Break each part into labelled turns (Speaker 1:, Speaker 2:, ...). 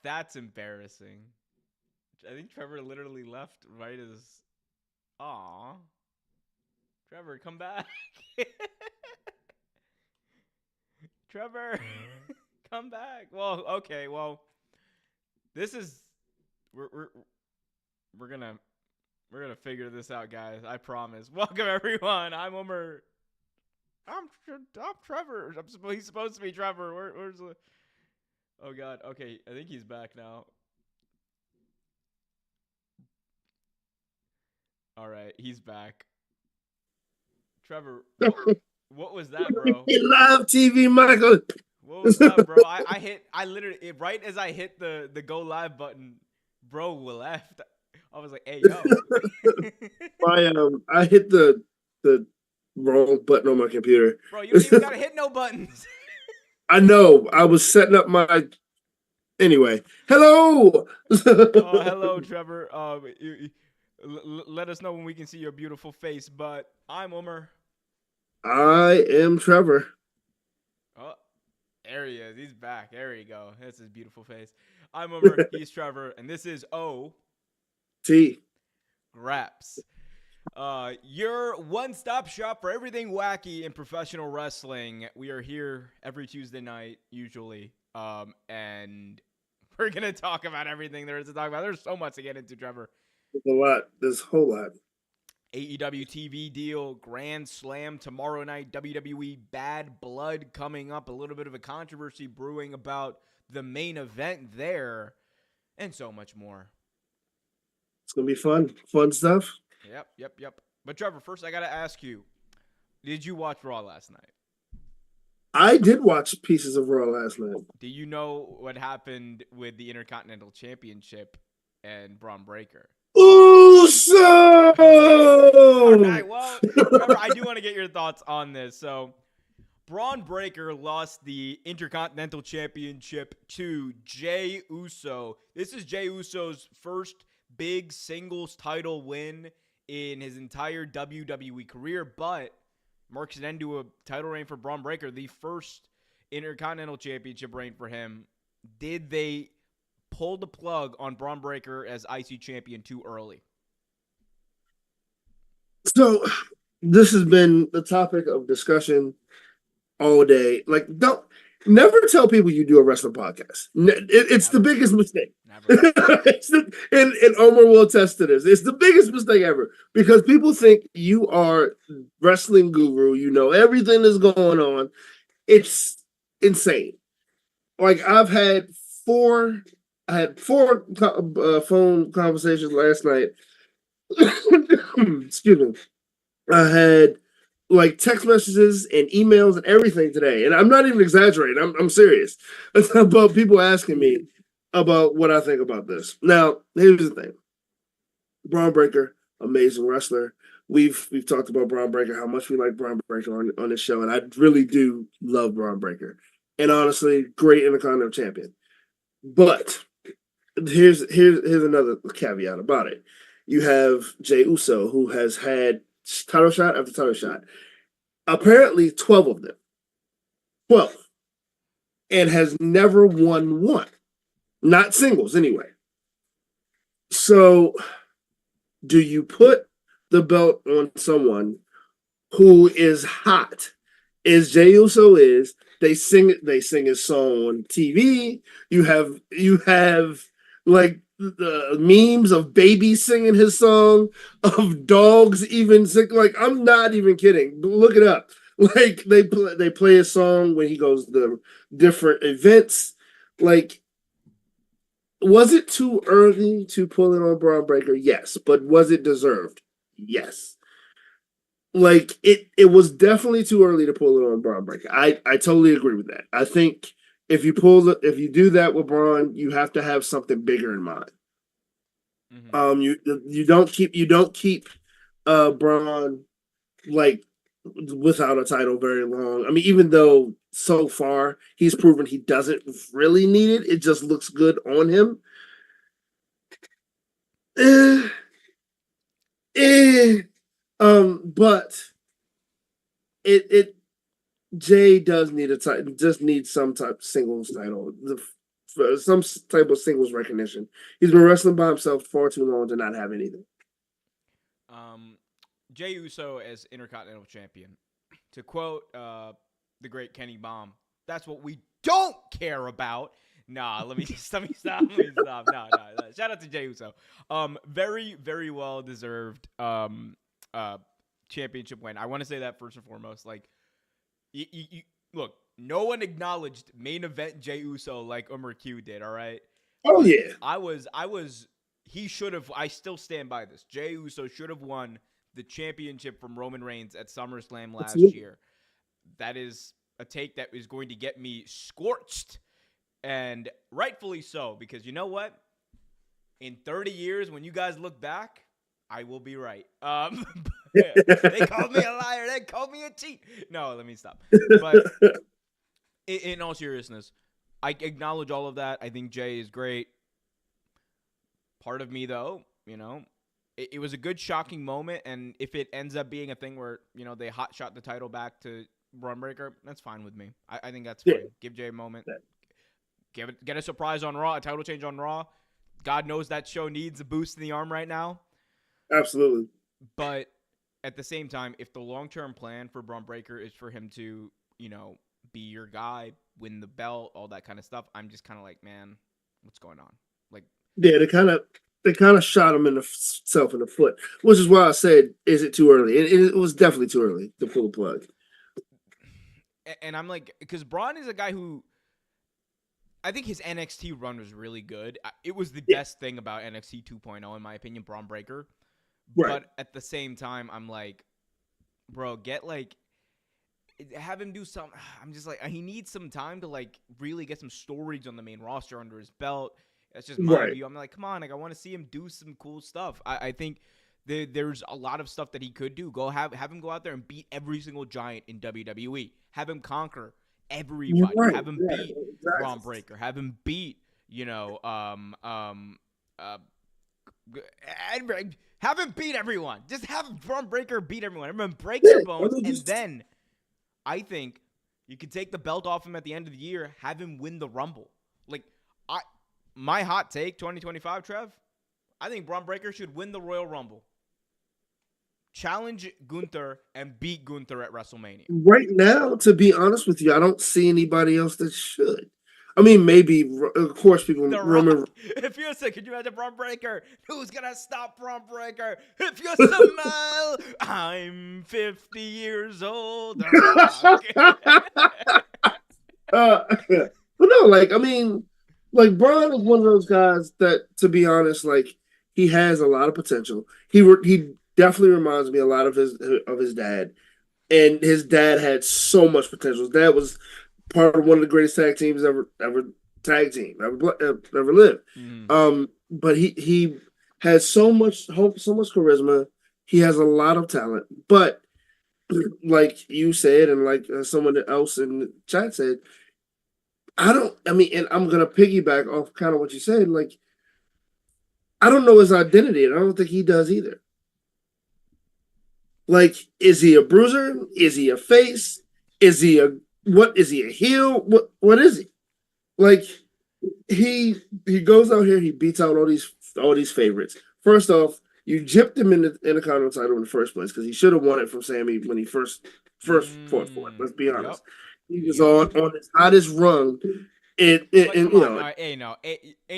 Speaker 1: That's embarrassing. I think Trevor literally left right as. Aw. Trevor, come back. Trevor, come back. Well, okay. Well, this is we're we're we're gonna we're gonna figure this out, guys. I promise. Welcome everyone. I'm Omer. I'm Trevor. He's supposed to be Trevor. Where's the? Oh God. Okay, I think he's back now. All right, he's back. Trevor, what was that, bro?
Speaker 2: Live TV, Michael.
Speaker 1: What was that, bro? I literally right as I hit the go live button, bro left. I was like, hey yo.
Speaker 2: I hit the wrong button on my computer.
Speaker 1: Bro, you ain't even gotta hit no buttons.
Speaker 2: I know. I was setting up my anyway. Hello.
Speaker 1: Hello, Trevor. Let us know when we can see your beautiful face. But I'm Omer.
Speaker 2: I am Trevor.
Speaker 1: Oh, there he is. He's back. There you go. That's his beautiful face. I'm Omer. He's Trevor, and this is
Speaker 2: T.
Speaker 1: Graps. Your one-stop shop for everything wacky in professional wrestling. We are here every Tuesday night, usually. And we're gonna talk about everything there is to talk about. There's so much to get into, Trevor.
Speaker 2: There's a lot. There's a whole lot.
Speaker 1: AEW TV deal, Grand Slam tomorrow night, WWE Bad Blood coming up, a little bit of a controversy brewing about the main event there, and so much more.
Speaker 2: It's gonna be fun. Fun stuff.
Speaker 1: Yep. But Trevor, first I gotta ask you, did you watch Raw last night?
Speaker 2: I did watch pieces of Raw last night.
Speaker 1: Do you know what happened with the Intercontinental Championship and Braun Breaker?
Speaker 2: Uso!
Speaker 1: All right, well, Trevor, I do want to get your thoughts on this. So, Braun Breaker lost the Intercontinental Championship to Jey Uso. This is Jey Uso's first big singles title win in his entire WWE career, but marks an end to a title reign for Braun Breaker, the first Intercontinental Championship reign for him. Did they pull the plug on Braun Breaker as IC champion too early?
Speaker 2: So this has been the topic of discussion all day. Like, don't never tell people you do a wrestling podcast. It's the biggest mistake. And Omar will attest to this. It's the biggest mistake ever because people think you are wrestling guru. You know everything that's going on. It's insane. Like I had four phone conversations last night. Excuse me. I had like text messages and emails and everything today. And I'm not even exaggerating. I'm serious. It's about people asking me about what I think about this. Now, here's the thing. Braun Breaker, amazing wrestler. We've talked about Braun Breaker, how much we like Braun Breaker on this show, and I really do love Braun Breaker. And honestly, great Intercontinental champion. But here's another caveat about it. You have Jey Uso, who has had title shot after title shot. Apparently 12 of them. 12. And has never won one. Not singles, anyway. So, do you put the belt on someone who is hot, as Jey Uso is? They sing his song on TV. You have like the memes of babies singing his song, of dogs even sing. Like, I'm not even kidding. Look it up. Like, they play a song when he goes to different events. Like, was it too early to pull it on Braun Breaker? Yes. But was it deserved? Yes. Like, it was definitely too early to pull it on Braun Breaker. I totally agree with that. I think if you do that with Braun, you have to have something bigger in mind.
Speaker 1: Mm-hmm.
Speaker 2: You don't keep Braun like without a title very long. I mean, even though so far he's proven he doesn't really need it, it just looks good on him. Eh, eh. But it Jay does need just needs some type of singles title some type of singles recognition. He's been wrestling by himself far too long to not have anything.
Speaker 1: Jey Uso as Intercontinental Champion. To quote the great Kenny Baum, that's what we don't care about. Nah, let me stop. No. Shout out to Jey Uso. Very, very well deserved championship win. I want to say that first and foremost. Like, you look, no one acknowledged main event Jey Uso like Umar Q did. All right.
Speaker 2: Oh
Speaker 1: But
Speaker 2: yeah,
Speaker 1: I was. He should have. I still stand by this. Jey Uso should have won the championship from Roman Reigns at SummerSlam last year. That is a take that is going to get me scorched, and rightfully so, because you know what? In 30 years, when you guys look back, I will be right. They called me a liar. They called me a cheat. No, let me stop. But in all seriousness, I acknowledge all of that. I think Jey is great. Part of me, though, it was a good, shocking moment, and if it ends up being a thing where, they hot shot the title back to Braun Breaker, that's fine with me. I think that's fine. Give Jey a moment. Get a surprise on Raw, a title change on Raw. God knows that show needs a boost in the arm right now.
Speaker 2: Absolutely.
Speaker 1: But at the same time, if the long-term plan for Braun Breaker is for him to, be your guy, win the belt, all that kind of stuff, I'm just kind of like, man, what's going on? Like,
Speaker 2: yeah, they kind of shot him in self in the foot, which is why I said, is it too early? It was definitely too early to pull the plug.
Speaker 1: And I'm like, because Braun is a guy who, I think his NXT run was really good. It was the best thing about NXT 2.0, in my opinion, Braun Breaker. Right. But at the same time, I'm like, bro, have him do something. I'm just like, he needs some time to, really get some stories on the main roster under his belt. That's just my view. I'm like, come on, I want to see him do some cool stuff. I think there's a lot of stuff that he could do. Have him go out there and beat every single giant in WWE. Have him conquer everybody.
Speaker 2: Right.
Speaker 1: Have him beat Braun Breaker. Have him beat, have him beat everyone. Just have Braun Breaker beat everyone. Everyone break their bones, and then I think you could take the belt off him at the end of the year, have him win the Rumble. My hot take, 2025, Trev, I think Braun Breaker should win the Royal Rumble. Challenge Gunther and beat Gunther at WrestleMania.
Speaker 2: Right now, to be honest with you, I don't see anybody else that should. I mean, maybe, of course, people remember.
Speaker 1: If you say, could you imagine Braun Breaker? Who's going to stop Braun Breaker? If you smile, I'm 50 years old.
Speaker 2: But no, I mean, Braun is one of those guys that, to be honest, he has a lot of potential. He definitely reminds me a lot of his dad, and his dad had so much potential. His dad was part of one of the greatest tag teams ever lived. But he has so much hope, so much charisma. He has a lot of talent, but like you said, and like someone else in the chat said, and I'm gonna piggyback off kind of what you said. I don't know his identity, and I don't think he does either. Is he a bruiser? Is he a face? Is he a what? Is he a heel? What is he? He goes out here, he beats out all these favorites. First off, you gypped him in the Intercontinental title in the first place because he should have won it from Sammy when he first fought for it. Let's be honest. He was on his hottest run. Ain't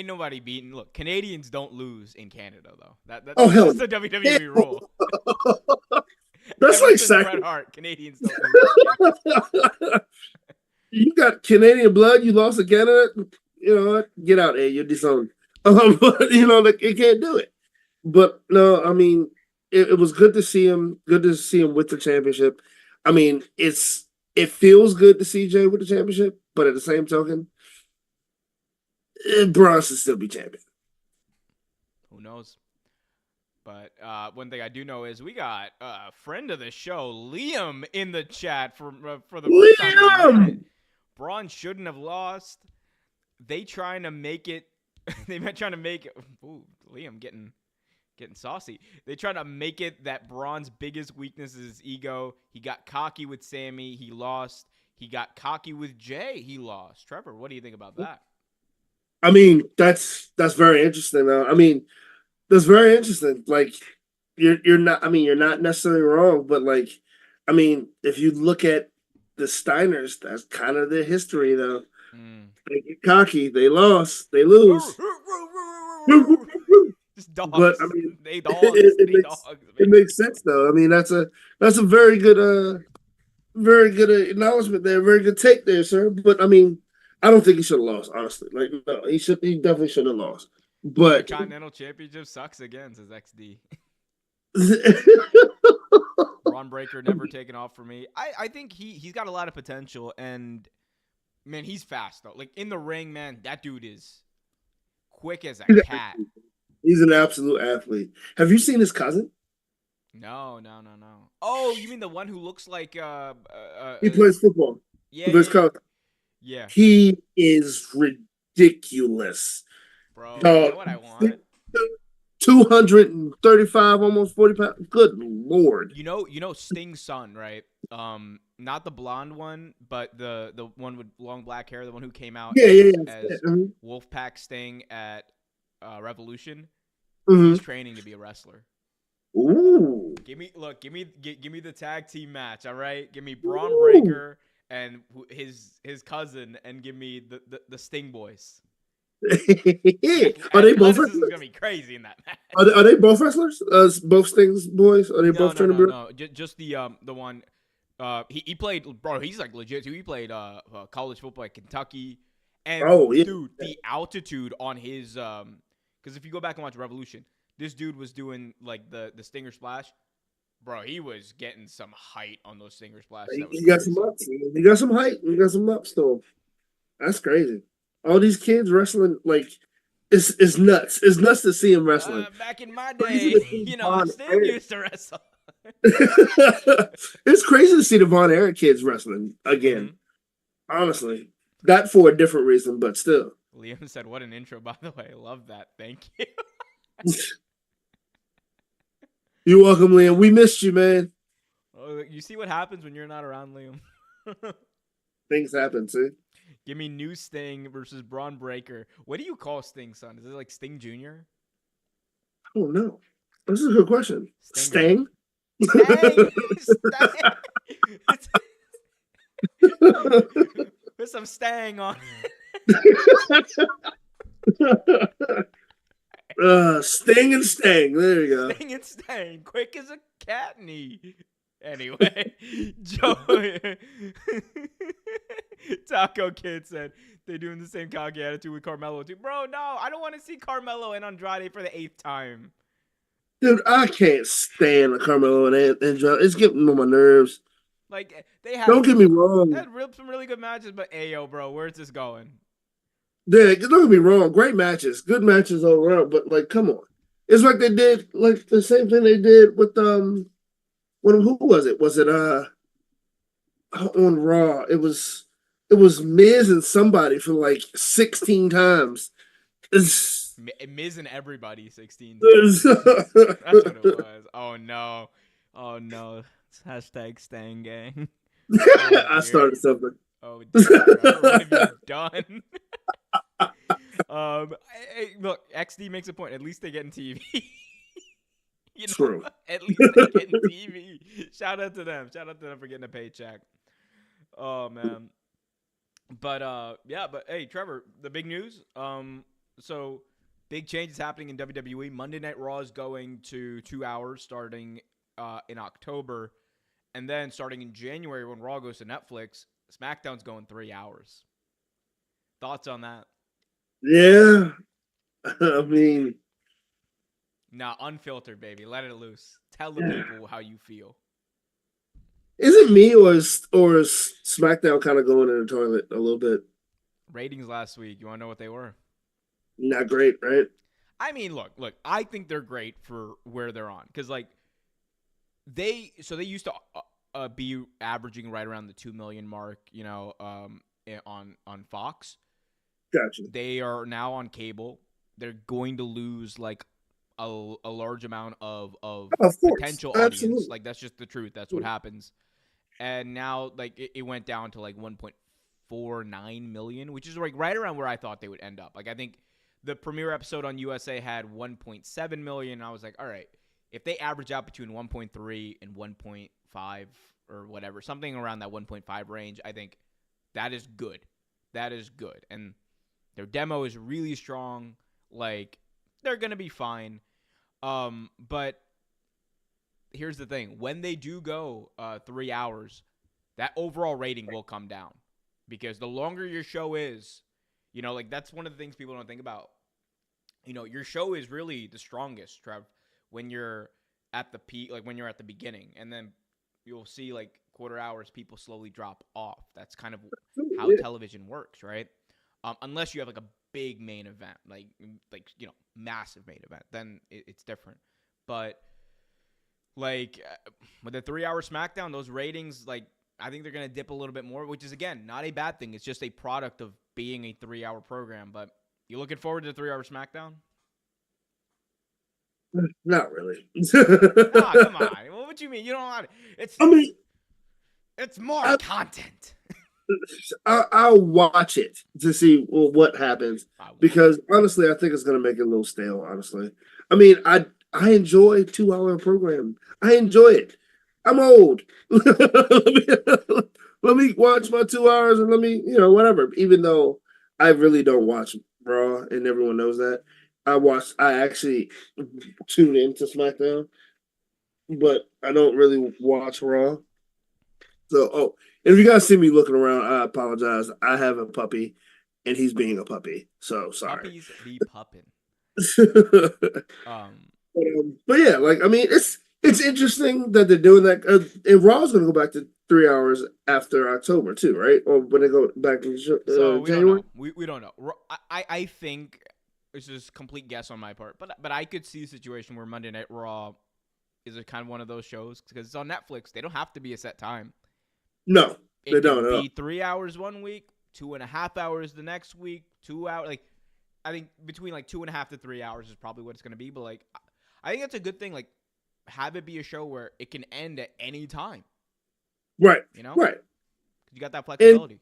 Speaker 1: nobody beating. Look, Canadians don't lose in Canada though. That's
Speaker 2: just
Speaker 1: the WWE rule.
Speaker 2: That's like
Speaker 1: Bret Hart. Canadians don't lose.
Speaker 2: You got Canadian blood. You lost to Canada. You know what? Get out, you're disowned. But it can't do it. But no, I mean, it was good to see him. Good to see him with the championship. I mean, it feels good to see Jey with the championship, but at the same token, Braun should still be champion.
Speaker 1: Who knows? But one thing I do know is we got a friend of the show, Liam, in the chat for the first time. Braun shouldn't have lost. They trying to make it. Ooh, Liam getting saucy. They try to make it that Braun's biggest weakness is his ego. He got cocky with Sammy. He lost. He got cocky with Jey. He lost. Trevor, what do you think about that?
Speaker 2: I mean, that's very interesting though. I mean, that's very interesting. Like you're not I mean, you're not necessarily wrong, but like I mean, if you look at the Steiners, that's kind of their history though.
Speaker 1: Mm.
Speaker 2: They get cocky, they lost, they lose.
Speaker 1: Just
Speaker 2: But I
Speaker 1: dogs.
Speaker 2: mean,
Speaker 1: They dogs. They dogs,
Speaker 2: it
Speaker 1: man.
Speaker 2: makes sense though. I mean, that's a very good acknowledgement there, very good take there, sir. But I mean, I don't think he should have lost, honestly. Like, no, he definitely should have lost.
Speaker 1: The
Speaker 2: But
Speaker 1: Intercontinental Championship sucks again, says XD.
Speaker 2: I
Speaker 1: Braun Breaker never taken off for me. I think he's got a lot of potential, and man, he's fast though. Like in the ring, man, that dude is quick as a cat.
Speaker 2: he's an absolute athlete. Have you seen his cousin?
Speaker 1: No, no, no, no. Oh, you mean the one who looks like
Speaker 2: He plays football.
Speaker 1: yeah,
Speaker 2: He
Speaker 1: yeah,
Speaker 2: plays
Speaker 1: yeah.
Speaker 2: college.
Speaker 1: Yeah,
Speaker 2: He is ridiculous.
Speaker 1: bro. You know
Speaker 2: Dog,
Speaker 1: what I want?
Speaker 2: 235, almost 40 pounds. Good Lord.
Speaker 1: You know Sting's son, right? Not the blonde one, but the one with long black hair, the one who came out
Speaker 2: Yeah, yeah, yeah.
Speaker 1: as Wolfpack Sting at Revolution. He's training to be a wrestler.
Speaker 2: Ooh.
Speaker 1: Give me the tag team match, all right? Give me Braun Breaker and his cousin, and give me the Sting boys.
Speaker 2: Are they both
Speaker 1: Athleticism is
Speaker 2: wrestlers?
Speaker 1: gonna be crazy in that match.
Speaker 2: Are they both wrestlers? Both Sting's boys? Are they
Speaker 1: No,
Speaker 2: both
Speaker 1: no,
Speaker 2: trying to
Speaker 1: no,
Speaker 2: be?
Speaker 1: no. Just the one. He played, bro. He's like legit too. He played college football at Kentucky, and
Speaker 2: Oh yeah.
Speaker 1: dude, the altitude on his because if you go back and watch Revolution, this dude was doing like the stinger splash, bro. He was getting some height on those stinger splashes. That was
Speaker 2: He got some
Speaker 1: crazy.
Speaker 2: ups. He got some height. He got some ups though. That's crazy. All these kids wrestling like it's nuts. It's nuts to see him wrestling.
Speaker 1: Back in my
Speaker 2: Crazy
Speaker 1: day,
Speaker 2: to see Von
Speaker 1: Sting
Speaker 2: Erich.
Speaker 1: used to wrestle.
Speaker 2: It's crazy to see the Von Erich kids wrestling again.
Speaker 1: Mm-hmm.
Speaker 2: Honestly, not for a different reason, but still.
Speaker 1: Liam said, "What an intro, by the way. I love that. Thank you."
Speaker 2: You're welcome, Liam. We missed you, man.
Speaker 1: Oh, you see what happens when you're not around, Liam.
Speaker 2: Things happen, see.
Speaker 1: Give me new Sting versus Braun Breaker. What do you call Sting's son? Is it like Sting Jr.?
Speaker 2: Oh no, this is a good question.
Speaker 1: Stinger.
Speaker 2: Stang.
Speaker 1: Stang! Stang! Put some Stang on
Speaker 2: Sting and Stang. There you go.
Speaker 1: Sting and Stang. Quick as a cat knee. Anyway, Joe Taco Kid said they're doing the same cocky attitude with Carmelo too. Bro, no, I don't want to see Carmelo and Andrade for the 8th time.
Speaker 2: Dude, I can't stand Carmelo and Andrade. It's getting on my nerves.
Speaker 1: Like they had
Speaker 2: Don't get me wrong.
Speaker 1: some really good matches, but ayo, bro, where's this going?
Speaker 2: Yeah, don't get me wrong. Great matches, good matches all around. But like, come on, it's like they did like the same thing they did with who was it? Was it on Raw? It was Miz and somebody for like 16 times. It's,
Speaker 1: Miz and everybody 16
Speaker 2: it's,
Speaker 1: times. That's what it was. Oh no. Oh no. It's hashtag Stang Gang.
Speaker 2: I started something.
Speaker 1: Oh dear. What have you done? Look, XD makes a point. At least they get in TV.
Speaker 2: True.
Speaker 1: At least they get in TV. Shout out to them. Shout out to them for getting a paycheck. Oh man. But yeah, but hey, Trevor, the big news. So big changes happening in WWE. Monday Night Raw is going to 2 hours starting in October, and then starting in January when Raw goes to Netflix, SmackDown's going 3 hours. Thoughts on that?
Speaker 2: Yeah, I mean,
Speaker 1: Nah, unfiltered, baby. Let it loose. Tell the people how you feel.
Speaker 2: is it me or is SmackDown kind of going in the toilet a little bit?
Speaker 1: Ratings last week. You want to know what they were?
Speaker 2: Not great, right?
Speaker 1: I mean, look. I think they're great for where they're on, because like they used to be averaging right around the 2 million mark, on Fox.
Speaker 2: Gotcha.
Speaker 1: They are now on cable. They're going to lose like a large amount of
Speaker 2: Of course,
Speaker 1: potential audience.
Speaker 2: absolutely.
Speaker 1: Like that's just the truth. That's what happens. And now like it went down to like 1.5 1.49 million, which is like right around where I thought they would end up. Like I think the premiere episode on USA had 1.7 million. I was like, all right, if they average out between 1.3 and 1.5 or whatever, something around that 1.5 range, I think that is good. That is good. And their demo is really strong. Like, they're going to be fine. But here's the thing. When they do go 3 hours, that overall rating will come down. Because the longer your show is, you know, like, that's one of the things people don't think about. You know, your show is really the strongest, Trev, when you're at the peak, like when you're at the beginning. And then you'll see, like, quarter hours, people slowly drop off. That's kind of how television works, right? Unless you have, like, a big main event, like you know, massive main event, then it's different. But, like, with the 3 hour SmackDown, those ratings, like, I think they're going to dip a little bit more, which is, again, not a bad thing. It's just a product of being a 3 hour program. But you looking forward to the 3 hour SmackDown?
Speaker 2: Not really.
Speaker 1: Ah, come on. Well, what you mean? You don't want it.
Speaker 2: I mean,
Speaker 1: It's more content.
Speaker 2: I'll watch it to see what happens because honestly, I think it's going to make it a little stale. Honestly, I mean, I enjoy 2 hour program. I enjoy it. I'm old. let me watch my 2 hours and let me, you know, whatever. Even though I really don't watch Raw, and everyone knows that. I actually tune into SmackDown, but I don't really watch Raw. So, if you guys see me looking around, I apologize. I have a puppy, and he's being a puppy. So sorry.
Speaker 1: Puppies be puppin'.
Speaker 2: But yeah, like I mean, it's interesting that they're doing that. And Raw's going to go back to 3 hours after October too, right? Or when they go back in
Speaker 1: So we
Speaker 2: January.
Speaker 1: don't know. We don't know. I think this is complete guess on my part, but I could see a situation where Monday Night Raw is a kind of one of those shows because it's on Netflix. They don't have to be a set time.
Speaker 2: No, they don't.
Speaker 1: It could be 3 hours one week, 2.5 hours the next week, 2 hours. Like, I think between like 2.5 to 3 hours is probably what it's going to be. But like, I think that's a good thing. Like, have it be a show where it can end at any time.
Speaker 2: Right.
Speaker 1: You know?
Speaker 2: Right.
Speaker 1: You got that flexibility.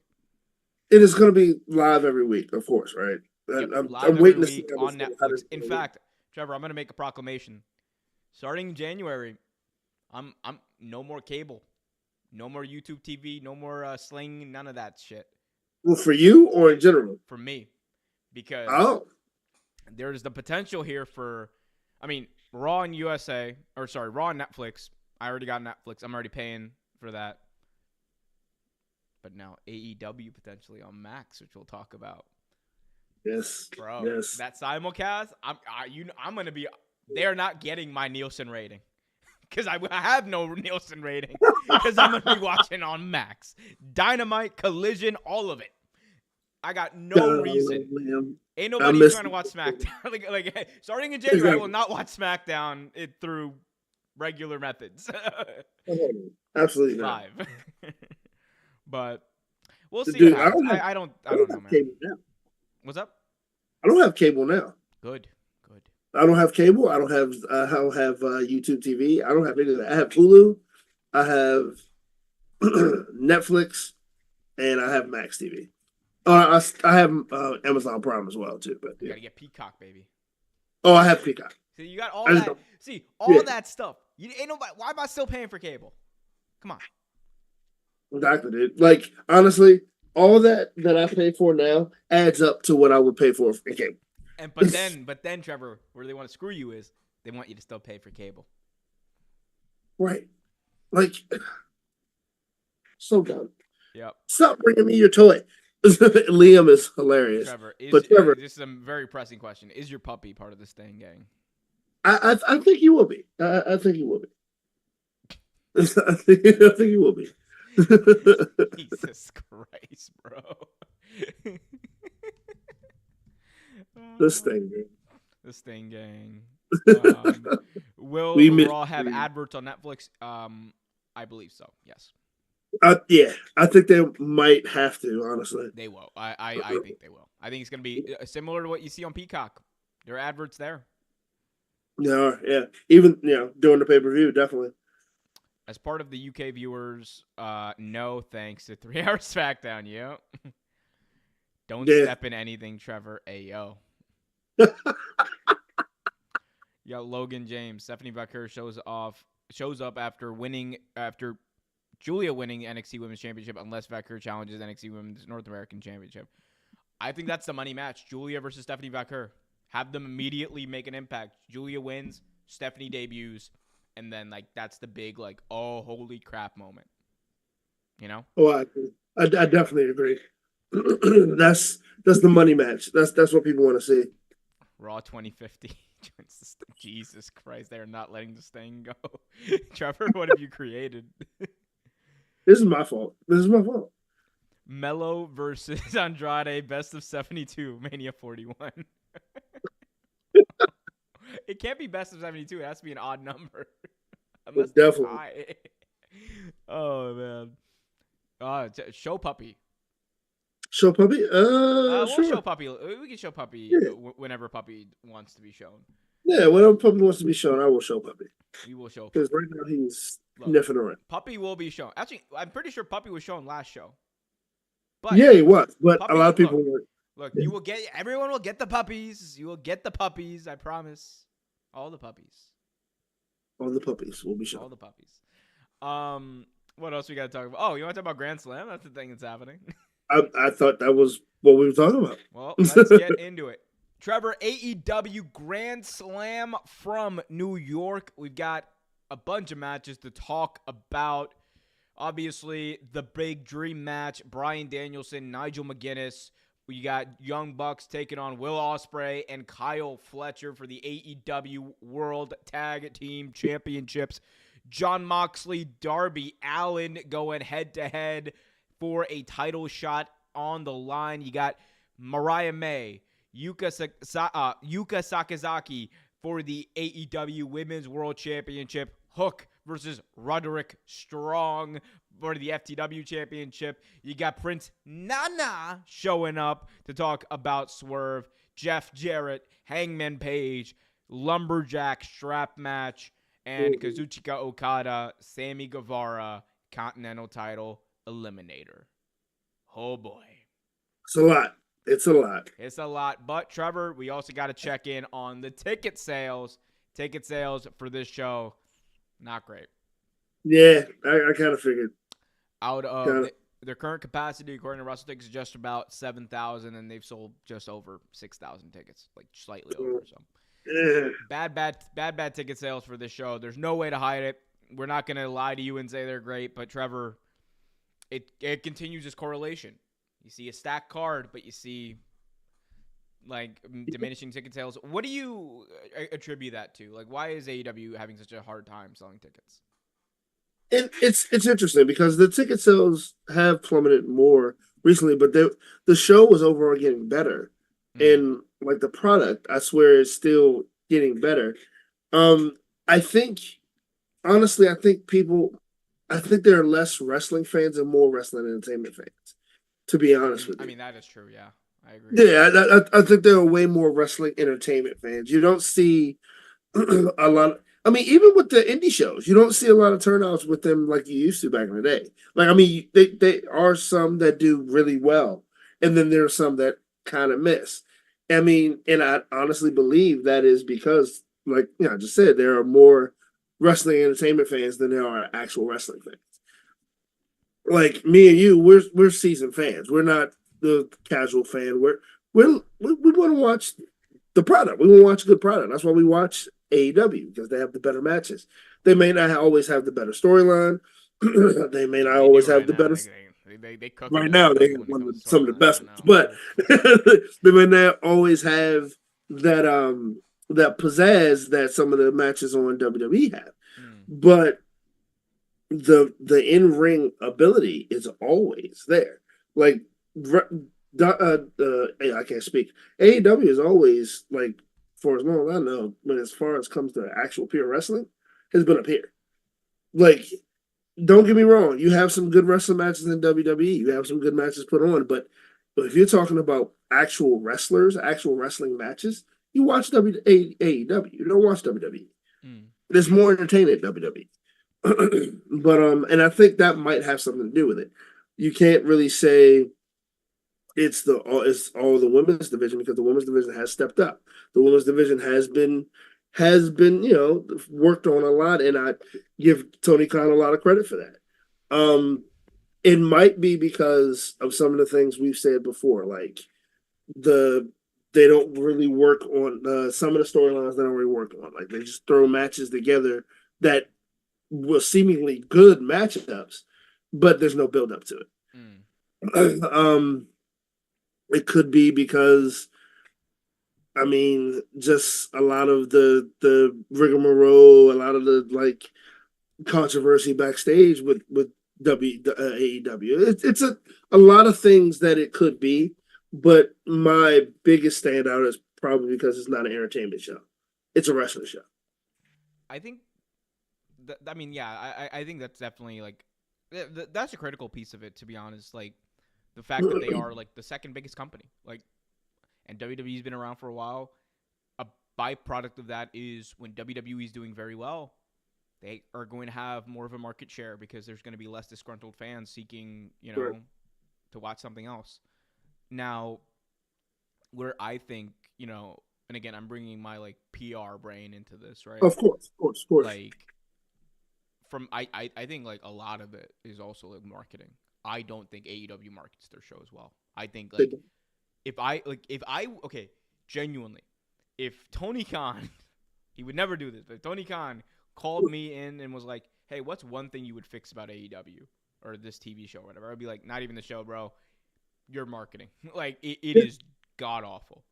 Speaker 2: And it is going to be live every week, of course, right?
Speaker 1: Yep,
Speaker 2: I'm waiting to see
Speaker 1: on Netflix. In fact, Trevor, I'm going to make a proclamation. Starting in January, I'm no more cable. No more YouTube TV, no more Sling, none of that shit.
Speaker 2: Well, for you or in general?
Speaker 1: For me. Because there's the potential here for, I mean, Raw and USA, or sorry, Raw and Netflix. I already got Netflix. I'm already paying for that. But now AEW potentially on Max, which we'll talk about.
Speaker 2: Yes.
Speaker 1: Bro,
Speaker 2: yes.
Speaker 1: that simulcast, I'm going to be, they're not getting my Nielsen rating. Because I have no Nielsen rating. Because I'm going to be watching on Max. Dynamite, Collision, all of it. I got no reason. Ain't nobody trying to watch SmackDown. like, starting in January, I will not watch SmackDown through regular methods.
Speaker 2: Absolutely not.
Speaker 1: Live. But we'll see.
Speaker 2: Dude,
Speaker 1: what happens. I don't know, man. What's up?
Speaker 2: I don't have cable now.
Speaker 1: Good.
Speaker 2: I don't have cable. I don't have YouTube TV. I don't have any of that. I have Hulu. I have Netflix, and I have Max TV. I have Amazon Prime as well too. But
Speaker 1: you gotta get Peacock, baby.
Speaker 2: Oh, I have Peacock.
Speaker 1: So you got all that. See, all that stuff. You ain't nobody. Why am I still paying for cable? Come on.
Speaker 2: Exactly, dude. Like honestly, all that I pay for now adds up to what I would pay for cable.
Speaker 1: But then, Trevor, where they want to screw you is they want you to still pay for cable.
Speaker 2: Right. Like, so dumb.
Speaker 1: Yep.
Speaker 2: Stop bringing me your toy. Liam is hilarious.
Speaker 1: Trevor,
Speaker 2: Trevor,
Speaker 1: this is a very pressing question. Is your puppy part of the staying gang?
Speaker 2: I think he will be. I think he will be. I think he will be.
Speaker 1: Jesus Christ, bro.
Speaker 2: The Sting Gang.
Speaker 1: The Sting Gang. Will Raw have adverts on Netflix? I believe so. Yes.
Speaker 2: Yeah, I think they might have to. Honestly,
Speaker 1: they will. I think they will. I think it's going to be similar to what you see on Peacock. There are adverts there.
Speaker 2: Yeah. Even during the pay-per-view, definitely.
Speaker 1: As part of the UK viewers, no thanks to 3 Hour SmackDown. Yep. Don't
Speaker 2: Yeah.
Speaker 1: step in anything, Trevor. Ayo. You got Logan James. Stephanie Baker shows up after Julia winning the NXT Women's Championship unless Baker challenges NXT Women's North American Championship. I think that's the money match. Julia versus Stephanie Baker. Have them immediately make an impact. Julia wins, Stephanie debuts, and then like that's the big like, oh holy crap moment. You know?
Speaker 2: Oh, I definitely agree. That's the money match. That's what people want to see.
Speaker 1: Raw 2050. Jesus Christ, they are not letting this thing go. Trevor, what have you created?
Speaker 2: This is my fault.
Speaker 1: Mello versus Andrade, best of 72, Mania 41. It can't be best of 72. It has to be an odd number. Unless
Speaker 2: Definitely.
Speaker 1: Oh, man. Show Puppy.
Speaker 2: Show Puppy?
Speaker 1: We'll
Speaker 2: sure.
Speaker 1: show Puppy. We can show Puppy whenever Puppy wants to be shown.
Speaker 2: Yeah, whenever Puppy wants to be shown, I will show Puppy.
Speaker 1: We will show Puppy.
Speaker 2: Because right now he's sniffing around.
Speaker 1: Puppy will be shown. Actually, I'm pretty sure Puppy was shown last show. But
Speaker 2: yeah, he was. But
Speaker 1: Puppy,
Speaker 2: a lot of people were.
Speaker 1: Look, you will get. Everyone will get the puppies. You will get the puppies. I promise. All the puppies.
Speaker 2: All the puppies will be shown.
Speaker 1: All the puppies. What else we got to talk about? Oh, you want to talk about Grand Slam? That's the thing that's happening.
Speaker 2: I thought that was what we were talking about.
Speaker 1: Well, let's get into it. Trevor, AEW Grand Slam from New York. We've got a bunch of matches to talk about. Obviously, the big dream match, Bryan Danielson, Nigel McGuinness. We got Young Bucks taking on Will Ospreay and Kyle Fletcher for the AEW World Tag Team Championships. Jon Moxley, Darby Allin going head-to-head for a title shot on the line. You got Mariah May, Yuka Sakazaki for the AEW Women's World Championship. Hook versus Roderick Strong for the FTW Championship. You got Prince Nana showing up to talk about Swerve. Jeff Jarrett, Hangman Page, Lumberjack strap match, and Kazuchika Okada, Sammy Guevara, Continental title eliminator. Oh boy.
Speaker 2: It's a lot.
Speaker 1: It's a lot. But Trevor, we also got to check in on the ticket sales. Ticket sales for this show, not great.
Speaker 2: Yeah, I kind of figured.
Speaker 1: Out of their current capacity, according to WrestleTix, is just about 7,000, and they've sold just over 6,000 tickets, like slightly over. So bad ticket sales for this show. There's no way to hide it. We're not going to lie to you and say they're great, but Trevor, it continues this correlation. You see a stacked card, but you see like diminishing ticket sales. What do you attribute that to? Like, why is AEW having such a hard time selling tickets?
Speaker 2: And it's interesting because the ticket sales have plummeted more recently, but the show was overall getting better. And like the product, I swear, is still getting better. I think, honestly, I think there are less wrestling fans and more wrestling entertainment fans, to be honest with you.
Speaker 1: I mean, that is true, yeah. I agree.
Speaker 2: Yeah, I think there are way more wrestling entertainment fans. You don't see a lot. I mean, even with the indie shows, you don't see a lot of turnouts with them like you used to back in the day. Like, I mean, they are some that do really well, and then there are some that kind of miss. I mean, and I honestly believe that is because, like I just said, there are more wrestling entertainment fans than there are actual wrestling fans. Like me and you, we're seasoned fans. We're not the casual fan. We want to watch the product. We want to watch a good product. That's why we watch AEW, because they have the better matches. They may not always have the better storyline. They may not always have the better.
Speaker 1: They cook
Speaker 2: right now. They have some of the best ones, but they may not always have that that pizzazz that some of the matches on WWE have. But the in-ring ability is always there. Like I can't speak. AEW is always, like, for as long as I know, but as far as comes to actual pure wrestling, has been up here. Like, don't get me wrong, you have some good wrestling matches in WWE. You have some good matches put on, but if you're talking about actual wrestlers, actual wrestling matches, you watch AEW. You don't watch WWE. There's more entertainment at WWE. But and I think that might have something to do with it. You can't really say it's all the women's division because the women's division has stepped up. The women's division has been worked on a lot, and I give Tony Khan a lot of credit for that. It might be because of some of the things we've said before, like the they don't really work on some of the storylines they don't really work on. Like they just throw matches together that were seemingly good matchups, but there's no build up to it. Mm. It could be because just a lot of the rigmarole, a lot of the like controversy backstage with AEW. It's a lot of things that it could be, but my biggest standout is probably because it's not an entertainment show; it's a wrestling show.
Speaker 1: I think. I think that's definitely like that's a critical piece of it. To be honest, like the fact that they are like the second biggest company, like, and WWE's been around for a while. A byproduct of that is when WWE is doing very well, they are going to have more of a market share because there's going to be less disgruntled fans seeking,
Speaker 2: Right.
Speaker 1: to watch something else. Now, where I think, and again, I'm bringing my like PR brain into this, right?
Speaker 2: Of course, of course, of course.
Speaker 1: Like, I think like a lot of it is also like marketing. I don't think AEW markets their show as well. I think like okay, genuinely, if Tony Khan, he would never do this, but if Tony Khan called me in and was like, "Hey, what's one thing you would fix about AEW or this TV show or whatever?" I'd be like, "Not even the show, bro. Your marketing, like it is god awful."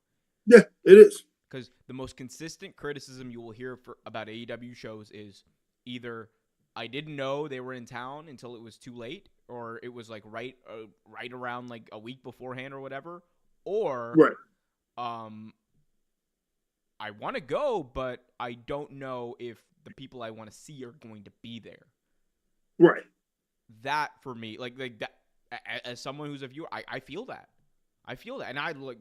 Speaker 2: Yeah, it is.
Speaker 1: Because the most consistent criticism you will hear about AEW shows is either I didn't know they were in town until it was too late, or it was like right around like a week beforehand or whatever, or
Speaker 2: right.
Speaker 1: I want to go, but I don't know if the people I want to see are going to be there.
Speaker 2: Right.
Speaker 1: That for me, like that, as someone who's a viewer, I feel that. I feel that, and I look.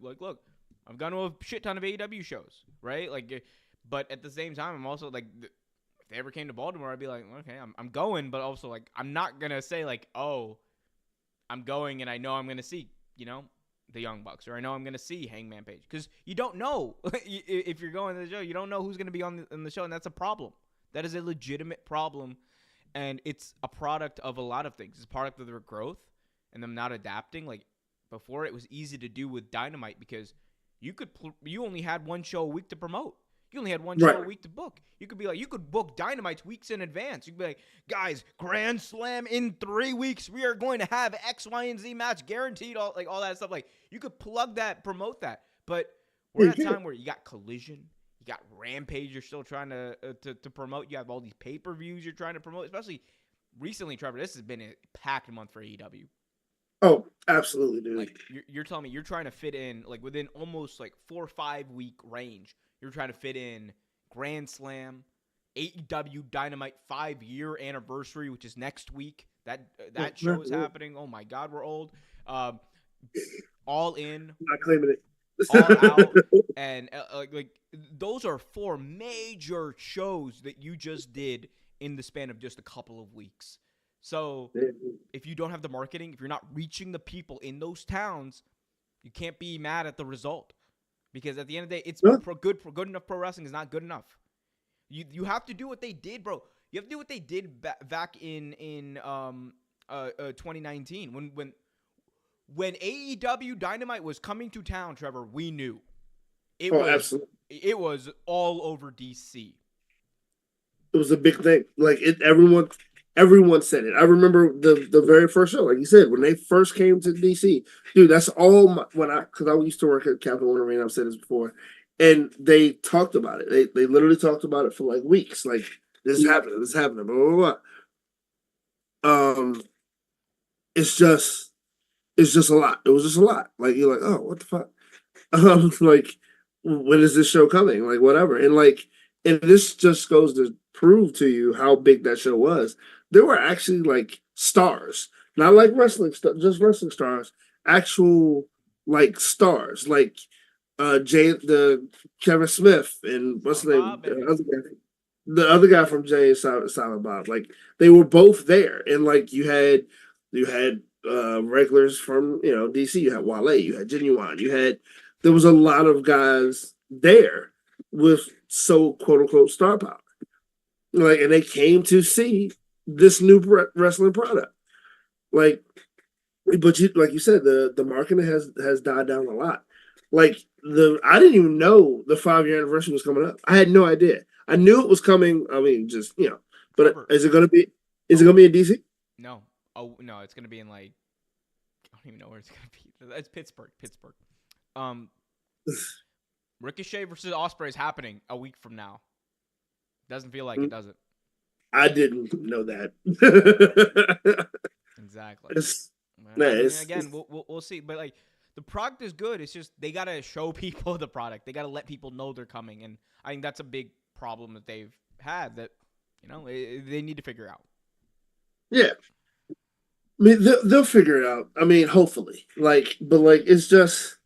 Speaker 1: I've gone to a shit ton of AEW shows, right? Like, but at the same time, I'm also like, if they ever came to Baltimore, I'd be like, okay, I'm going, but also like, I'm not gonna say like, oh, I'm going and I know I'm gonna see, the Young Bucks, or I know I'm gonna see Hangman Page, because you don't know if you're going to the show, you don't know who's gonna be on the show, and that's a problem. That is a legitimate problem, and it's a product of a lot of things. It's a product of their growth and them not adapting. Like before, it was easy to do with Dynamite because you only had one show a week to promote. You only had one show a week to book. You could book Dynamites weeks in advance. You could be like, guys, Grand Slam in 3 weeks. We are going to have X, Y, and Z match guaranteed. All that stuff. Like you could plug that, promote that. But we're at a time where you got Collision, you got Rampage. You're still trying to promote. You have all these pay-per-views you're trying to promote. Especially recently, Trevor. This has been a packed month for AEW.
Speaker 2: Oh, absolutely, dude.
Speaker 1: Like you're telling me you're trying to fit in like within almost like 4 or 5 week range. You're trying to fit in Grand Slam, AEW Dynamite 5-year anniversary, which is next week. That show is happening. Oh my God, we're old. All In,
Speaker 2: not claiming it.
Speaker 1: All Out, and like those are 4 major shows that you just did in the span of just a couple of weeks. So if you don't have the marketing, if you're not reaching the people in those towns, you can't be mad at the result. Because at the end of the day, it's good enough pro wrestling is not good enough. You have to do what they did, bro. You have to do what they did back in 2019 when AEW Dynamite was coming to town, Trevor. We knew
Speaker 2: absolutely.
Speaker 1: It was all over DC.
Speaker 2: It was a big thing. Like everyone said it. I remember the very first show, like you said, when they first came to DC, dude. That's all because I used to work at Capital One Arena. I've said this before, and they talked about it. They literally talked about it for like weeks. Like this is happening, blah blah blah. It's just a lot. It was just a lot. Like you're like, oh, what the fuck? Like when is this show coming? Like whatever, and this just goes to prove to you how big that show was. There were actually like stars, not like just wrestling stars, actual like stars, like the Kevin Smith and what's the name? the other guy from Jay and Silent Bob. Like they were both there, and like you had regulars from DC. You had Wale, you had Genuine, there was a lot of guys there with quote unquote star power. Like, and they came to see this new wrestling product. Like, but like you said, the marketing has died down a lot. Like I didn't even know the 5-year anniversary was coming up. I had no idea. I knew it was coming. I mean, just but
Speaker 1: Trevor.
Speaker 2: is it gonna be? Is it gonna be in DC?
Speaker 1: No. Oh no, it's gonna be in like I don't even know where it's gonna be. It's Pittsburgh. Ricochet versus Ospreay is happening a week from now. Doesn't feel like it, does it?
Speaker 2: I didn't know that.
Speaker 1: Exactly. Again, we'll see. But like the product is good. It's just they gotta show people the product. They gotta let people know they're coming, and I think that's a big problem that they've had. That they need to figure out.
Speaker 2: Yeah. I mean, they'll figure it out. I mean, hopefully. But it's just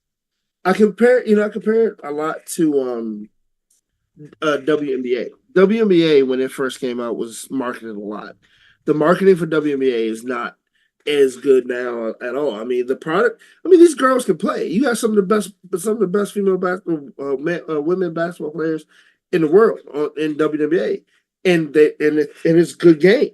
Speaker 2: I compare it a lot to WNBA. WNBA when it first came out was marketed a lot. The marketing for WNBA is not as good now at all. I mean, the product. I mean, these girls can play. You got some of the best female basketball, women basketball players in the world in WNBA, and it's good game.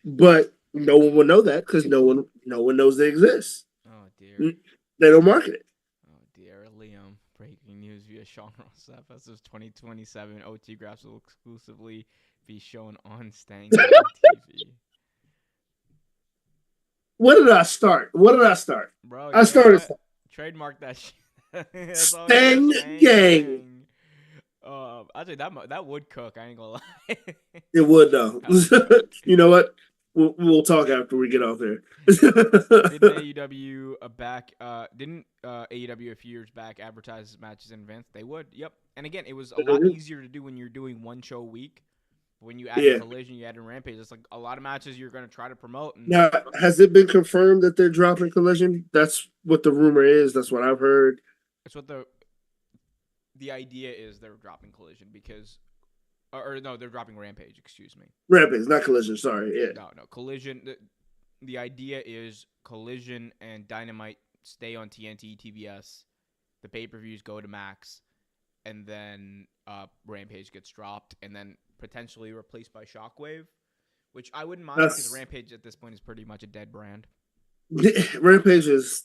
Speaker 2: But no one will know that because no one knows they exist.
Speaker 1: Oh dear.
Speaker 2: They don't market it.
Speaker 1: Oh dear, Liam. Breaking news via Sean Ross F. As 2027, OT Graps will exclusively be shown on Stang TV.
Speaker 2: What did I start?
Speaker 1: Bro,
Speaker 2: I started
Speaker 1: trademark that shit.
Speaker 2: Stang Gang.
Speaker 1: Actually, that would cook. I ain't gonna lie.
Speaker 2: It would though. You know what? We'll talk after we get off there.
Speaker 1: Didn't AEW Didn't AEW a few years back advertise matches in advance? They would. Yep. And again, it was a lot easier to do when you're doing one show a week. When you add a Collision, you add in Rampage. It's like a lot of matches you're going to try to promote.
Speaker 2: Now, has it been confirmed that they're dropping Collision? That's what the rumor is. That's what I've heard.
Speaker 1: That's what the idea is. They're dropping Collision because, or no, they're dropping Rampage. Excuse me.
Speaker 2: Rampage, not Collision. Sorry. Yeah.
Speaker 1: No, Collision. The idea is Collision and Dynamite stay on TNT, TBS. The pay-per-views go to Max, and then Rampage gets dropped, and then potentially replaced by Shockwave, which I wouldn't mind because Rampage at this point is pretty much a dead brand.
Speaker 2: Rampage is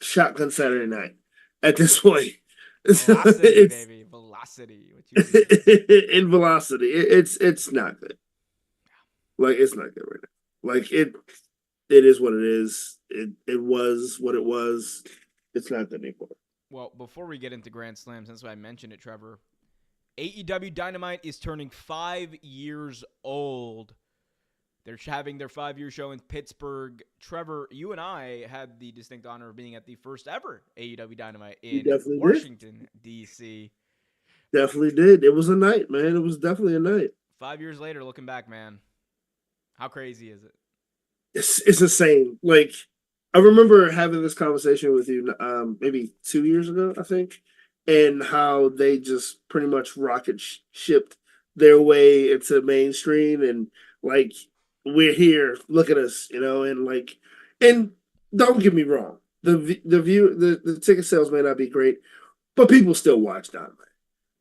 Speaker 2: Shotgun Saturday Night at this point.
Speaker 1: Velocity, baby, velocity.
Speaker 2: In velocity, it's not good. Like it's not good right now. Like it is what it is. It was what it was. It's not good anymore.
Speaker 1: Well, before we get into Grand Slam, since I mentioned it, Trevor, AEW Dynamite is turning 5 years old. They're having their 5-year show in Pittsburgh. Trevor, you and I had the distinct honor of being at the first ever AEW Dynamite in Washington, D.C.
Speaker 2: Definitely did. It was a night, man. It was definitely a night.
Speaker 1: 5 years later, looking back, man, how crazy is it?
Speaker 2: It's insane. Like, I remember having this conversation with you maybe 2 years ago, I think, and how they just pretty much rocket shipped their way into mainstream, and like we're here, look at us, and don't get me wrong, the ticket sales may not be great, but people still watch Dynamite,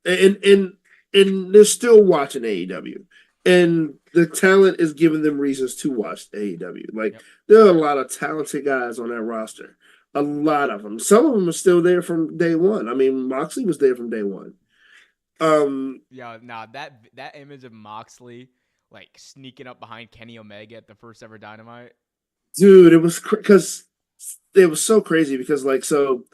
Speaker 2: and they're still watching AEW. And the talent is giving them reasons to watch AEW. Like, there are a lot of talented guys on that roster. A lot of them. Some of them are still there from day one. I mean, Moxley was there from day one.
Speaker 1: That image of Moxley, like, sneaking up behind Kenny Omega at the first ever Dynamite.
Speaker 2: Dude, it was because it was so crazy because, like, so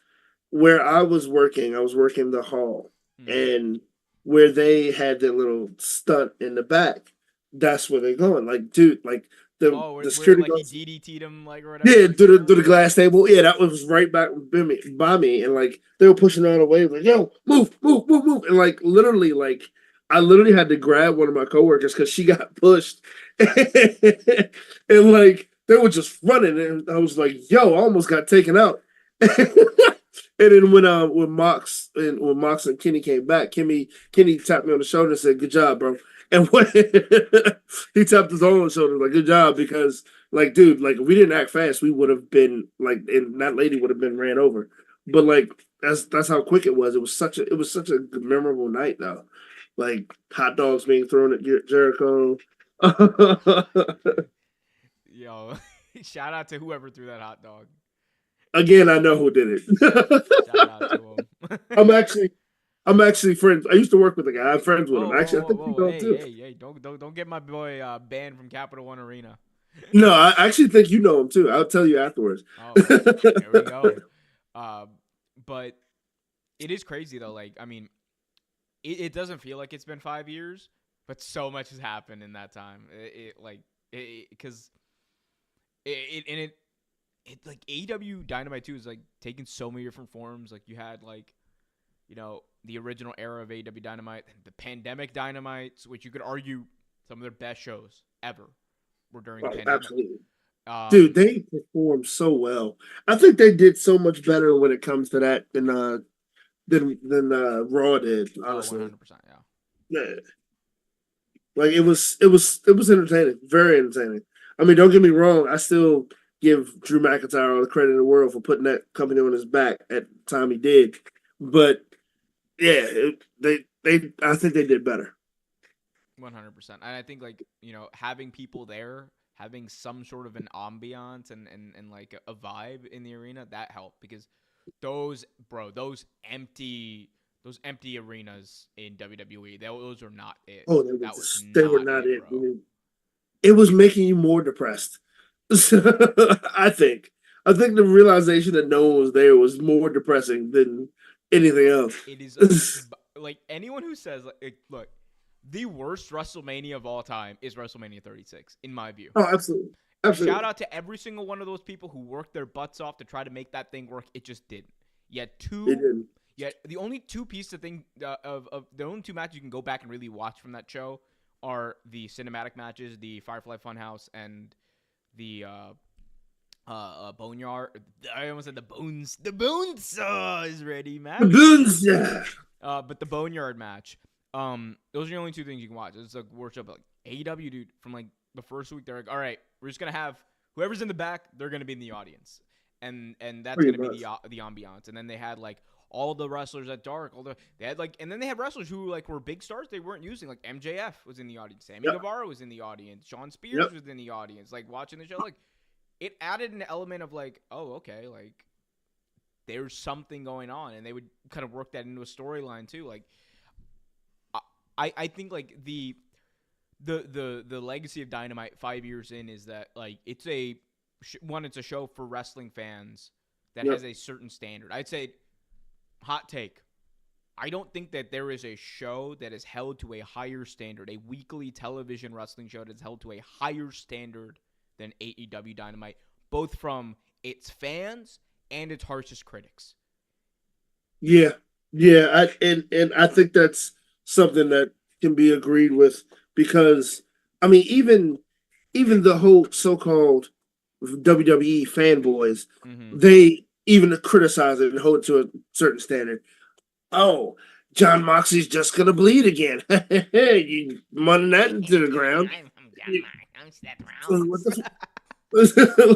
Speaker 2: where I was working the hall. And where they had their little stunt in the back, that's where they're going. Like, dude, like the security
Speaker 1: guard, he DDT'd him, like, or whatever.
Speaker 2: Yeah, do the glass table. Yeah, that was right back by me, and like they were pushing all the way, like, yo, move, and like literally, like I literally had to grab one of my coworkers because she got pushed, and like they were just running, and I was like, yo, I almost got taken out. And then when Mox and Kenny came back, Kenny tapped me on the shoulder and said, "Good job, bro." And when he tapped his own shoulder, like, "Good job," because like, dude, like if we didn't act fast, we would have been like, and that lady would have been ran over. But like that's how quick it was. It was such a memorable night though. Like hot dogs being thrown at Jericho.
Speaker 1: Yo, shout out to whoever threw that hot dog.
Speaker 2: Again, I know who did
Speaker 1: Shout out
Speaker 2: it.
Speaker 1: to him.
Speaker 2: I'm actually friends. I used to work with a guy. I'm friends with him.
Speaker 1: Whoa, whoa,
Speaker 2: Actually, I
Speaker 1: whoa,
Speaker 2: think you
Speaker 1: whoa!
Speaker 2: know him too.
Speaker 1: Hey! Don't get my boy banned from Capital One Arena.
Speaker 2: No, I actually think you know him too. I'll tell you afterwards.
Speaker 1: Oh, there we go. Uh, but it is crazy though. Like, I mean, it doesn't feel like it's been 5 years, but so much has happened in that time. Because it like AEW Dynamite 2 is like taking so many different forms. Like you had like, the original era of AEW Dynamite, the pandemic Dynamites, which you could argue some of their best shows ever were during the pandemic.
Speaker 2: Absolutely. Dude, they performed so well. I think they did so much better when it comes to that than Raw did, honestly.
Speaker 1: 100%,
Speaker 2: yeah. Like it was entertaining, very entertaining. I mean, don't get me wrong, I still give Drew McIntyre all the credit in the world for putting that company on his back at the time he did. But yeah, I think they did better.
Speaker 1: 100%. And I think like, having people there, having some sort of an ambiance and like a vibe in the arena, that helped because those empty arenas in WWE, those are not it.
Speaker 2: Oh, they were not it.
Speaker 1: Bro.
Speaker 2: It was making you more depressed. I think. I think the realization that no one was there was more depressing than anything else.
Speaker 1: It is like anyone who says like, look, the worst WrestleMania of all time is WrestleMania 36, in my view.
Speaker 2: Oh, absolutely. Absolutely.
Speaker 1: Shout out to every single one of those people who worked their butts off to try to make that thing work. It just didn't. Yet the only two pieces of thing of the only two matches you can go back and really watch from that show are the cinematic matches, the Firefly Funhouse and the Boneyard. I almost said the Bones. The Bonesaw is ready, man.
Speaker 2: The Bonesaw.
Speaker 1: But the Boneyard match. Those are the only two things you can watch. It's like workshop, like AEW, dude. From like the first week, they're like, all right, we're just gonna have whoever's in the back, they're gonna be in the audience, and that's
Speaker 2: Pretty
Speaker 1: gonna
Speaker 2: much.
Speaker 1: be the ambiance. And then they had like all the wrestlers at Dark, they had like, and then they had wrestlers who like were big stars they weren't using, like MJF was in the audience, Sammy Guevara was in the audience, Sean Spears was in the audience, like watching the show. Like it added an element of like, oh, okay, like there's something going on, and they would kind of work that into a storyline too. Like I think like the legacy of Dynamite 5 years in is that like it's a show for wrestling fans that has a certain standard. I'd say, hot take, I don't think that there is a show that is held to a higher standard, a weekly television wrestling show that is held to a higher standard than AEW Dynamite, both from its fans and its harshest critics.
Speaker 2: Yeah. And I think that's something that can be agreed with because I mean even the whole so-called WWE fanboys, they even criticize it and hold it to a certain standard. Oh, John Moxley's just gonna bleed again. You running that into the ground.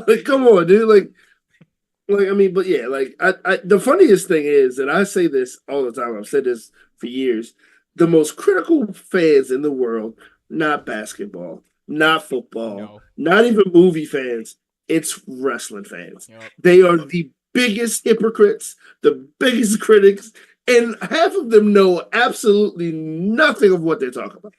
Speaker 2: Like, come on, dude. Like I mean, but yeah, like I the funniest thing is, and I say this all the time, I've said this for years, the most critical fans in the world, not basketball, not football, not even movie fans, it's wrestling fans. Yep. They are the biggest hypocrites, the biggest critics, and half of them know absolutely nothing of what they're talking about.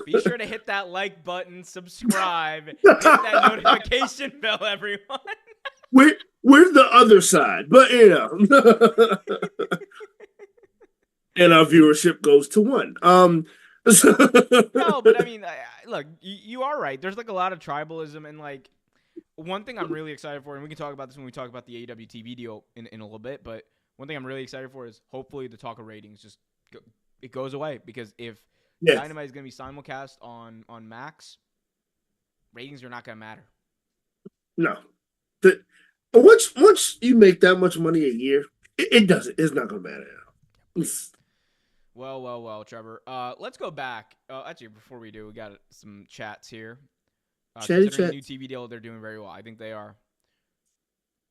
Speaker 1: Be sure to hit that like button, subscribe, hit that notification bell, everyone.
Speaker 2: We're the other side, but and our viewership goes to 1.
Speaker 1: No, but I mean, look, you are right. There's like a lot of tribalism, and like one thing I'm really excited for, and we can talk about this when we talk about the AEW TV deal in a little bit, but one thing I'm really excited for is hopefully the talk of ratings it goes away, because if Dynamite is going to be simulcast on Max, ratings are not going to matter.
Speaker 2: No. once you make that much money a year, it doesn't. It's not gonna matter.
Speaker 1: Well, Trevor. Let's go back. Actually, before we do, we got some chats here.
Speaker 2: Chatty
Speaker 1: Considering the
Speaker 2: chat.
Speaker 1: new TV deal, they're doing very well. I think they are.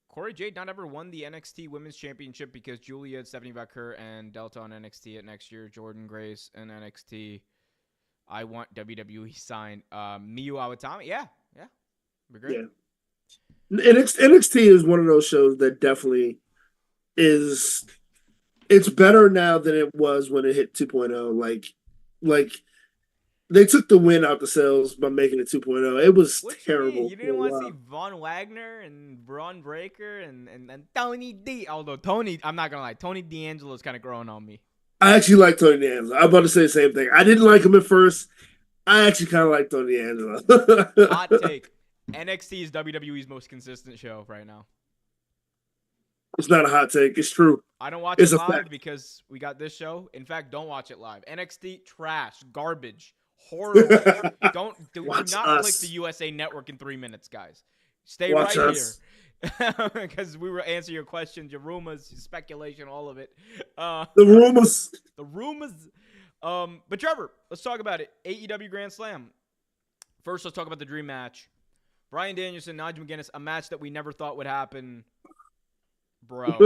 Speaker 1: Corey Jade not ever won the NXT Women's Championship because Julia, Stephanie Becker, and Delta on NXT at next year. Jordan Grace and NXT. I want WWE signed. Miyu Awatami. Yeah. Be great.
Speaker 2: Yeah. NXT is one of those shows that definitely is. It's better now than it was when it hit 2.0. Like they took the win out the sales by making it 2.0. It was
Speaker 1: What
Speaker 2: terrible.
Speaker 1: you mean? You didn't want to see Von Wagner and Braun Breaker and Tony D. Although Tony, I'm not gonna lie, Tony D'Angelo's kind of growing on me.
Speaker 2: I actually like Tony D'Angelo. I'm about to say the same thing. I didn't like him at first. I actually kind of like Tony D'Angelo.
Speaker 1: Hot take: NXT is WWE's most consistent show right now.
Speaker 2: It's not a hot take. It's true.
Speaker 1: I don't watch it live because we got this show. In fact, don't watch it live. NXT trash, garbage, horrible. do not click the USA Network in 3 minutes, guys. Stay right here. Because we were answering your questions, your rumors, your speculation, all of it.
Speaker 2: The rumors.
Speaker 1: But Trevor, let's talk about it. AEW Grand Slam. First, let's talk about the dream match. Bryan Danielson, Nigel McGuinness, a match that we never thought would happen. Bro.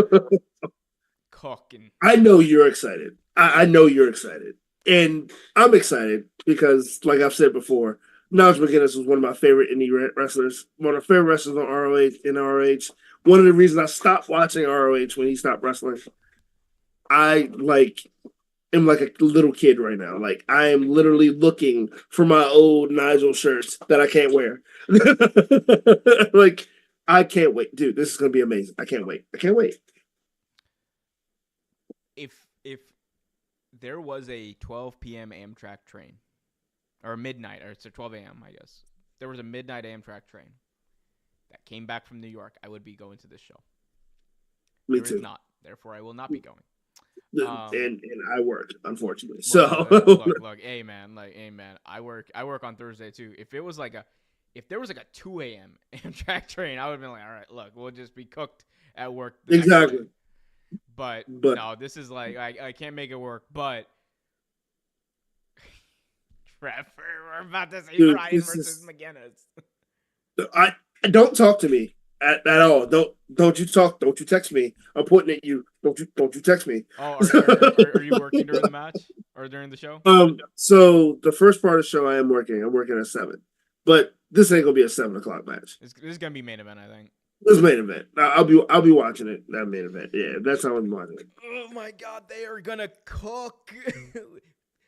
Speaker 1: Cooking.
Speaker 2: I know you're excited. I know you're excited. And I'm excited because, like I've said before, Nigel McGuinness was one of my favorite indie wrestlers, one of my favorite wrestlers on ROH. One of the reasons I stopped watching ROH when he stopped wrestling. I am like a little kid right now. Like I am literally looking for my old Nigel shirts that I can't wear. Like I can't wait, dude. This is gonna be amazing. I can't wait.
Speaker 1: If there was a 12 p.m. Amtrak train, or midnight, or it's a 12 a.m. I guess there was a midnight Amtrak train that came back from New York, I would be going to this show.
Speaker 2: Me
Speaker 1: there
Speaker 2: too.
Speaker 1: Is not, therefore I will not be going.
Speaker 2: And I work, unfortunately.
Speaker 1: Look,
Speaker 2: So
Speaker 1: look, hey man, I work on Thursday too. If there was like a 2 a.m. Amtrak train, I would have been like, all right, look, we'll just be cooked at work.
Speaker 2: Exactly.
Speaker 1: But no, this is like I can't make it work. But Trevor, we're about to see Bryan versus McGuinness.
Speaker 2: I don't talk to me at all. Don't you text me. I'm pointing at you. Don't you text me.
Speaker 1: Oh, are you working during the match or during the show?
Speaker 2: So the first part of the show I am working. I'm working at 7. But this ain't gonna be a 7:00 match.
Speaker 1: This is gonna be main event, I think.
Speaker 2: This is main event. I'll be watching it. That main event. Yeah, that's how I'm watching it.
Speaker 1: Oh my God, they are gonna cook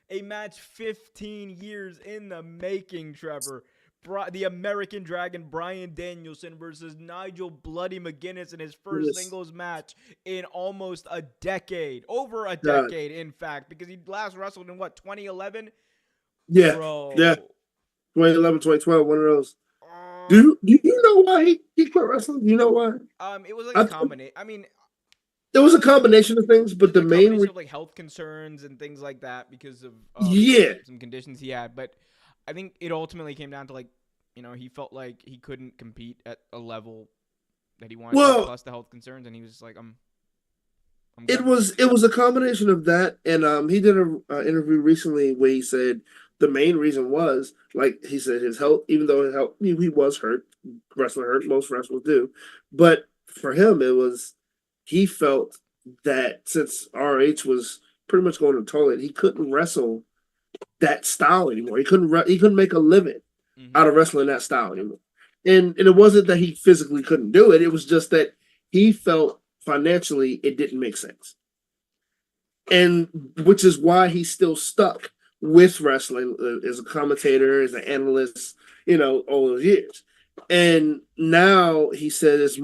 Speaker 1: a match 15 years in the making, Trevor. The American Dragon Bryan Danielson versus Nigel Bloody McGuinness in his first singles match in almost a decade. Over a decade, in fact, because he last wrestled in what, 2011?
Speaker 2: Yeah.
Speaker 1: Bro.
Speaker 2: Yeah. 2011, 2012, one of those. Do you know why he quit wrestling? You know why?
Speaker 1: It was like a combination. I mean,
Speaker 2: there was a combination of things, but the main
Speaker 1: of like health concerns and things like that because of some conditions he had. But I think it ultimately came down to like, you know, he felt like he couldn't compete at a level that he wanted to, plus the health concerns, and he was just like, I'm
Speaker 2: It was a combination of that, and he did an interview recently where he said the main reason was, like he said, his health. Even though his health, he was hurt, wrestling hurt. Most wrestlers do, but for him, it was he felt that since RH was pretty much going to the toilet, he couldn't wrestle that style anymore. He couldn't make a living out of wrestling that style anymore. And it wasn't that he physically couldn't do it. It was just that he felt financially it didn't make sense. And which is why he's still stuck with wrestling as a commentator, as an analyst, you know, all those years. And now he said it's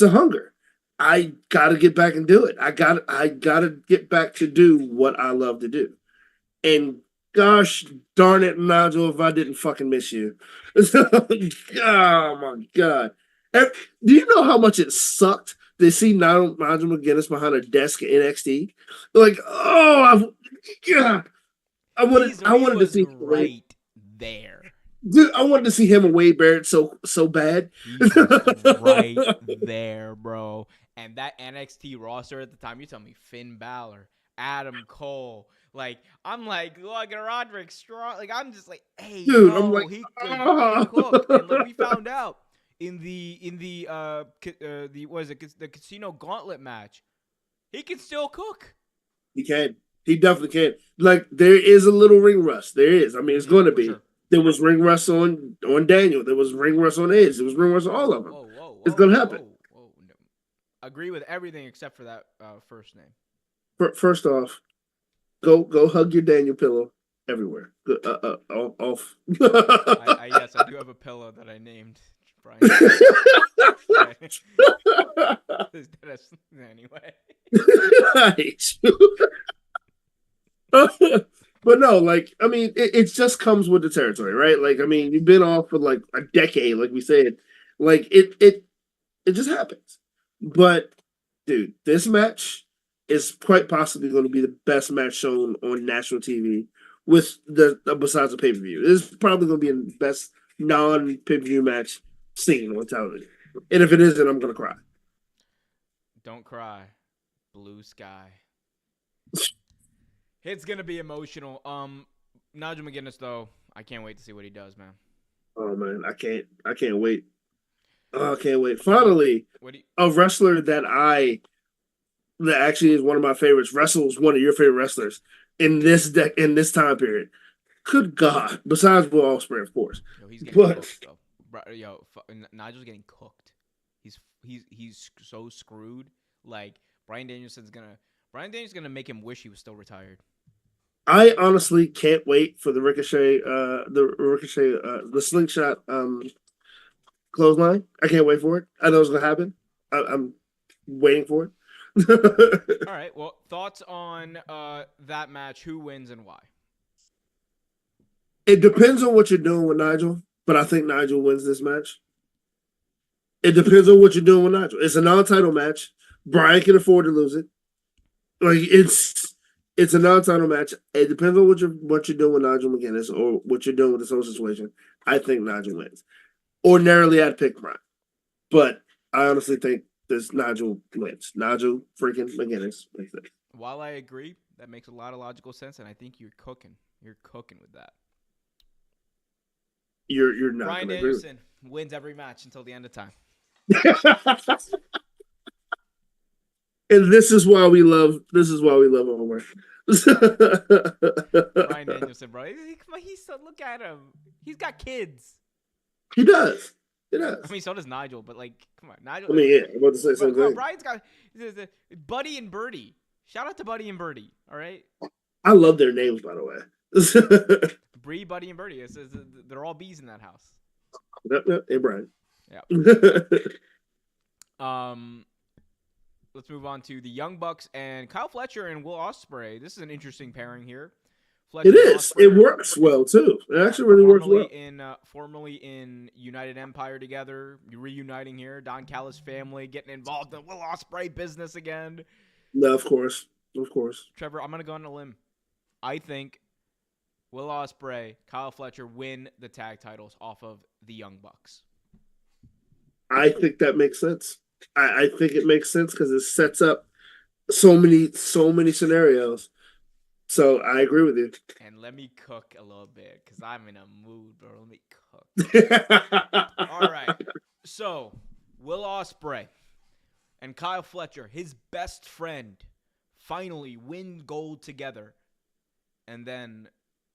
Speaker 2: a hunger. I gotta get back and do it. I gotta get back to do what I love to do. And gosh darn it, Nigel, if I didn't fucking miss you. Oh my God. Do you know how much it sucked to see Nigel McGuinness behind a desk at NXT? Like, I wanted to see
Speaker 1: right there.
Speaker 2: Dude, I wanted to see him and Wade Barrett so bad.
Speaker 1: He was right there, bro. And that NXT roster at the time, you tell me Finn Balor, Adam Cole. Like, I'm like, look at Roderick Strong. Like, I'm just like, hey,
Speaker 2: Dude, I'm like,
Speaker 1: yo, he could
Speaker 2: ah.
Speaker 1: cook. And like we found out in the what is it, the Casino Gauntlet match, he can still cook.
Speaker 2: He can. He definitely can. Like, there is a little ring rust. There is. I mean, it's going to
Speaker 1: For
Speaker 2: be.
Speaker 1: sure.
Speaker 2: There was ring rust on Daniel. There was ring rust on Edge. There was ring rust on all of them. It's going to happen.
Speaker 1: Whoa. No. Agree with everything except for that first name.
Speaker 2: First off, go hug your Daniel pillow everywhere. Off.
Speaker 1: Yes, I do have a pillow that I named Brian. Anyway.
Speaker 2: But no, like, I mean, it just comes with the territory, right? Like, I mean, you've been off for like a decade, like we said. Like, it just happens. But dude, this match is quite possibly going to be the best match shown on national TV with the besides the pay-per-view. This is probably going to be the best non-pay-per-view match seen on television. And if it isn't, I'm going to cry.
Speaker 1: Don't cry. Blue sky. It's going to be emotional. Nigel McGuinness, though, I can't wait to see what he does, man.
Speaker 2: Oh man, I can't wait. Oh, I can't wait. Finally, a wrestler that actually is one of my favorites wrestles one of your favorite wrestlers in this time period. Good God! Besides Will Ospreay, of course.
Speaker 1: Yo, he's getting cooked, though. Yo, Nigel's getting cooked. He's so screwed. Like Brian Danielson's gonna make him wish he was still retired.
Speaker 2: I honestly can't wait for the the slingshot clothesline. I can't wait for it. I know it's gonna happen. I'm waiting for
Speaker 1: it. All right. Well, thoughts on that match? Who wins and why?
Speaker 2: It depends on what you're doing with Nigel, but I think Nigel wins this match. It depends on what you're doing with Nigel. It's a non-title match. Brian can afford to lose it. Like it's a non-title match. It depends on what you're doing with Nigel McGuinness or what you're doing with this whole situation. I think Nigel wins. Ordinarily, I'd pick Brian, but I honestly think this Nigel wins. Nigel freaking McGuinness makes it.
Speaker 1: While I agree, that makes a lot of logical sense, and I think you're cooking. You're cooking with that.
Speaker 2: You're not.
Speaker 1: Brian Danielson wins every match until the end of time.
Speaker 2: And this is why we love Omar.
Speaker 1: Brian Danielson, bro. Look at him. He's got kids.
Speaker 2: He does.
Speaker 1: I mean, so does Nigel, but like, come on, Nigel.
Speaker 2: I mean, yeah, I'm about to say something.
Speaker 1: Brian's got Buddy and Birdie. Shout out to Buddy and Birdie. All right.
Speaker 2: I love their names, by the way.
Speaker 1: Bree, Buddy, and Birdie. They're all bees in that house.
Speaker 2: Yep. Hey, Brian.
Speaker 1: Yeah. Let's move on to the Young Bucks and Kyle Fletcher and Will Ospreay. This is an interesting pairing here.
Speaker 2: Fletcher it is. It works well too. It actually really works well.
Speaker 1: Formerly in United Empire together, reuniting here. Don Callis family getting involved in Will Ospreay business again.
Speaker 2: No, of course.
Speaker 1: Trevor, I'm gonna go on a limb. I think Will Ospreay, Kyle Fletcher win the tag titles off of the Young Bucks.
Speaker 2: I think that makes sense. I think it makes sense because it sets up so many scenarios. So I agree with you.
Speaker 1: And let me cook a little bit because I'm in a mood, bro. Let me cook. All right. So Will Ospreay and Kyle Fletcher, his best friend, finally win gold together. And then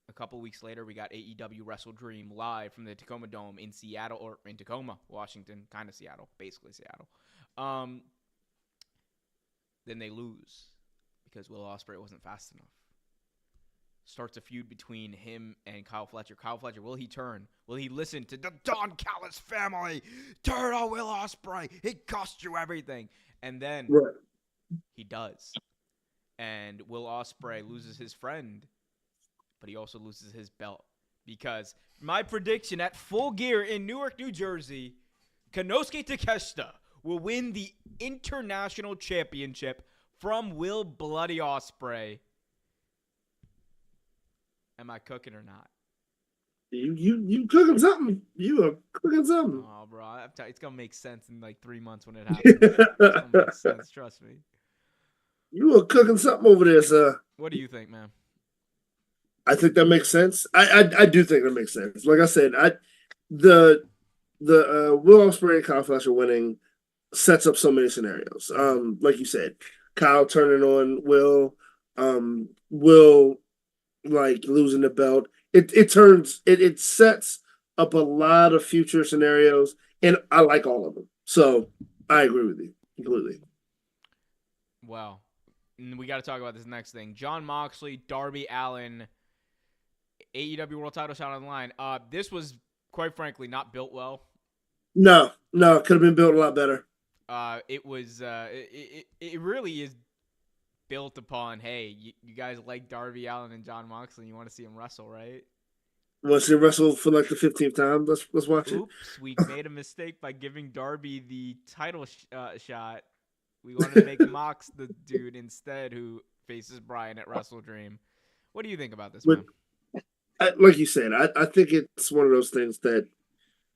Speaker 1: a couple weeks later, we got AEW Wrestle Dream live from the Tacoma Dome in Seattle, or in Tacoma, Washington, kind of Seattle, basically Seattle. Then they lose because Will Ospreay wasn't fast enough. Starts a feud between him and Kyle Fletcher. Kyle Fletcher, will he turn? Will he listen to the Don Callis family? Turn on Will Ospreay. It cost you everything. And then he does. And Will Ospreay loses his friend, but he also loses his belt. Because my prediction at Full Gear in Newark, New Jersey, Konosuke Takeshita will win the International Championship from Will Bloody Ospreay. Am I cooking or not?
Speaker 2: You cooking something. You are cooking something.
Speaker 1: Oh, bro, it's gonna make sense in like 3 months when it happens. It's gonna make sense. Trust me.
Speaker 2: You are cooking something over there, sir.
Speaker 1: What do you think, man?
Speaker 2: I think that makes sense. I do think that makes sense. Like I said, the Will Ospreay and Kyle Fletcher winning sets up so many scenarios. Like you said, Kyle turning on Will like losing the belt. It sets up a lot of future scenarios, and I like all of them. So I agree with you completely.
Speaker 1: Well, we got to talk about this next thing. Jon Moxley, Darby Allin, AEW World Title shot on the line. This was quite frankly not built well.
Speaker 2: No, it could have been built a lot better.
Speaker 1: It was. It really is built upon. Hey, you guys like Darby Allin and Jon Moxley. You want to see him wrestle, right?
Speaker 2: Want to see him wrestle for like the 15th time? Let's watch it.
Speaker 1: Oops, we made a mistake by giving Darby the title shot. We wanted to make Mox the dude instead who faces Bryan at Wrestle Dream. What do you think about this, man?
Speaker 2: Like you said, I think it's one of those things that